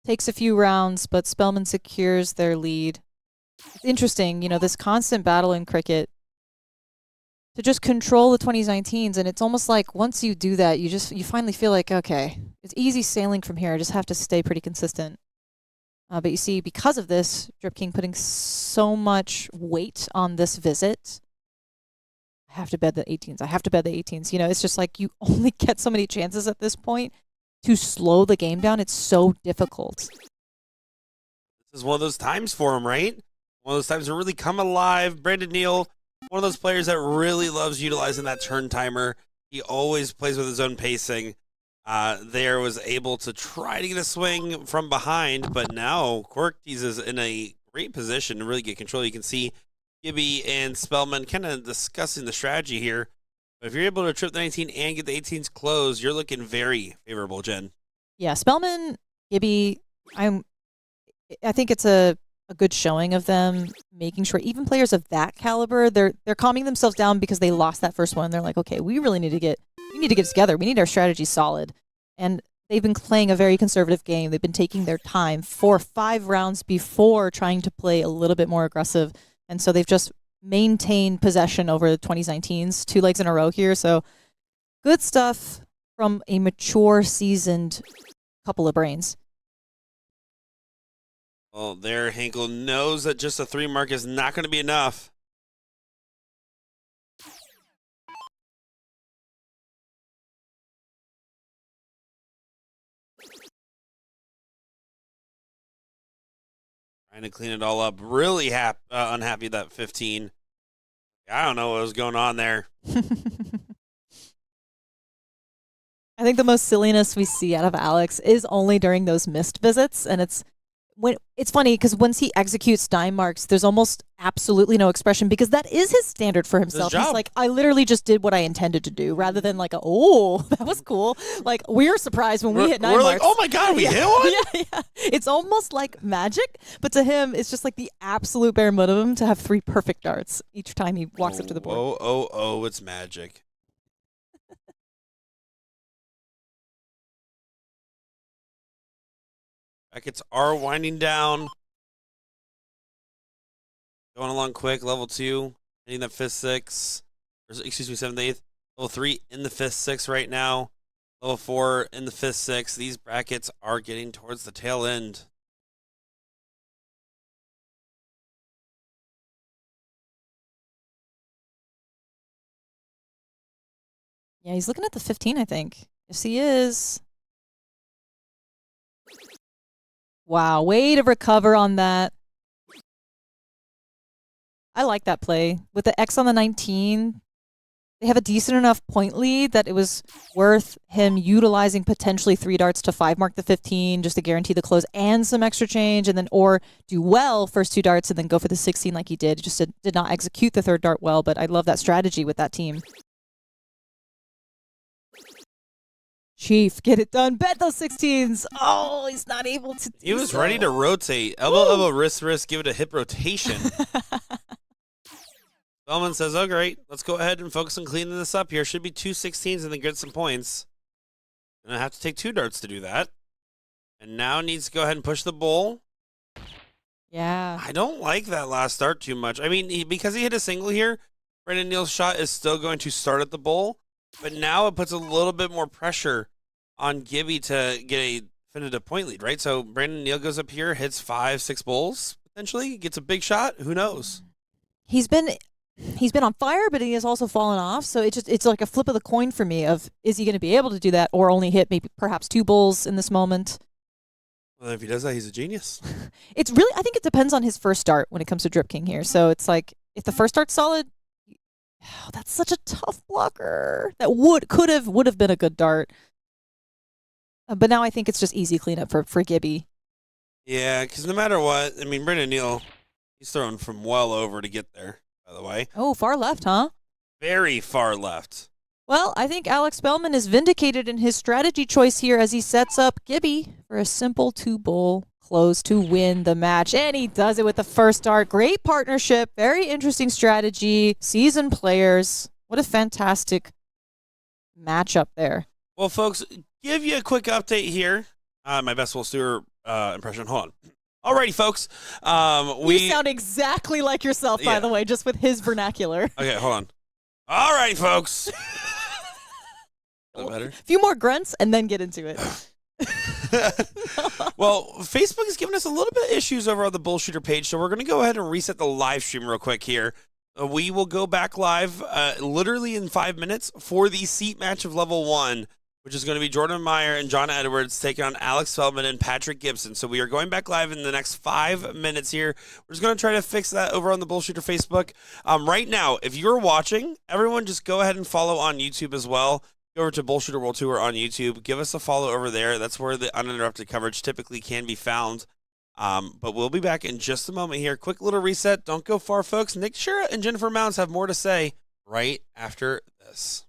takes a few rounds, but Spellman secures their lead. It's interesting, this constant battle in cricket to just control the 2019s, and it's almost like once you do that, you finally feel like, okay, it's easy sailing from here. I just have to stay pretty consistent. But you see, because of this, Drip King putting so much weight on this visit. I have to bet the 18s. I have to bet the 18s. It's just like you only get so many chances at this point to slow the game down. It's so difficult. This is one of those times for him, right? One of those times to really come alive. Brandon Neal, one of those players that really loves utilizing that turn timer. He always plays with his own pacing. There was able to try to get a swing from behind, but now Corktease is in a great position to really get control. You can see Gibby and Spellman kind of discussing the strategy here. But if you're able to trip the 19 and get the 18s closed, you're looking very favorable, Jen. Yeah, Spellman, Gibby, I think it's a good showing of them, making sure even players of that caliber, they're calming themselves down because they lost that first one. They're like, okay, we need to get together. We need our strategy solid. And they've been playing a very conservative game. They've been taking their time 4 or 5 rounds before trying to play a little bit more aggressive. And so they've just maintained possession over the 2019s, 2 legs in a row here. So good stuff from a mature, seasoned couple of brains. Well, there, Hinkle knows that just a 3 mark is not going to be enough. Trying to clean it all up. Really unhappy that 15. I don't know what was going on there. I think the most silliness we see out of Alex is only during those missed visits, and it's funny because once he executes dime marks, there's almost absolutely no expression because that is his standard for himself. He's like, I literally just did what I intended to do, rather than like, oh, that was cool. Like, we're surprised when we hit 9 marks. We're like, oh my God, we hit one? Yeah. It's almost like magic, but to him, it's just like the absolute bare minimum to have 3 perfect darts each time he walks up to the board. Oh, it's magic. Brackets are winding down. Going along quick. Level 2. Hitting the 5th, 6th. Or, excuse me, 7th, 8th. Level 3 in the 5th, 6th right now. Level 4 in the 5th, 6th. These brackets are getting towards the tail end. Yeah, he's looking at the 15, I think. Yes, he is. Wow, way to recover on that. I like that play. With the X on the 19, they have a decent enough point lead that it was worth him utilizing potentially 3 darts to 5 mark the 15 just to guarantee the close and some extra change, and then or do well first 2 darts and then go for the 16 like he did. Just did not execute the 3rd dart well, but I love that strategy with that team. Chief, get it done. Bet those 16s. Oh, he's not able to do He was so. ready to rotate. Elbow, wrist, give it a hip rotation. Spellman says, oh, great. Let's go ahead and focus on cleaning this up here. Should be 2 16s and then get some points. And I have to take 2 darts to do that. And now needs to go ahead and push the bull. Yeah. I don't like that last dart too much. I mean, because he hit a single here, Brandon Neal's shot is still going to start at the bull. But now it puts a little bit more pressure on Gibby to get a definitive point lead, right? So Brandon Neal goes up here, hits 5, 6 bowls, potentially, gets a big shot. Who knows? He's been on fire, but he has also fallen off. So it's like a flip of the coin for me of, is he going to be able to do that or only hit maybe perhaps 2 bowls in this moment? Well, if he does that, he's a genius. It's really, I think it depends on his first start when it comes to Drip King here. So it's like, if the first start's solid, oh, that's such a tough blocker. That would have been a good dart. But now I think it's just easy cleanup for Gibby. Yeah, because no matter what, I mean, Brandon Neal, he's thrown from well over to get there, by the way. Oh, far left, huh? Very far left. Well, I think Alex Spellman is vindicated in his strategy choice here as he sets up Gibby for a simple 2-bowl close to win the match. And he does it with the first dart. Great partnership. Very interesting strategy. Seasoned players. What a fantastic matchup there. Well, folks, give you a quick update here. My best BullShooter impression. Hold on. Alrighty, folks. You sound exactly like yourself, by the way, just with his vernacular. Okay, hold on. Alrighty, folks. Is that better? A few more grunts and then get into it. Well, Facebook has given us a little bit of issues over on the BullShooter page, so we're going to go ahead and reset the live stream real quick here. We will go back live literally in 5 minutes for the seat match of level 1, which is going to be Jordan Meyer and John Edwards taking on Alex Feldman and Patrick Gibson. So we are going back live in the next 5 minutes here. We're just going to try to fix that over on the BullShooter Facebook. Right now, if you're watching, everyone just go ahead and follow on YouTube as well. Go over to BullShooter World Tour on YouTube. Give us a follow over there. That's where the uninterrupted coverage typically can be found. But we'll be back in just a moment here. Quick little reset. Don't go far, folks. Nick Shura and Jennifer Mounds have more to say right after this.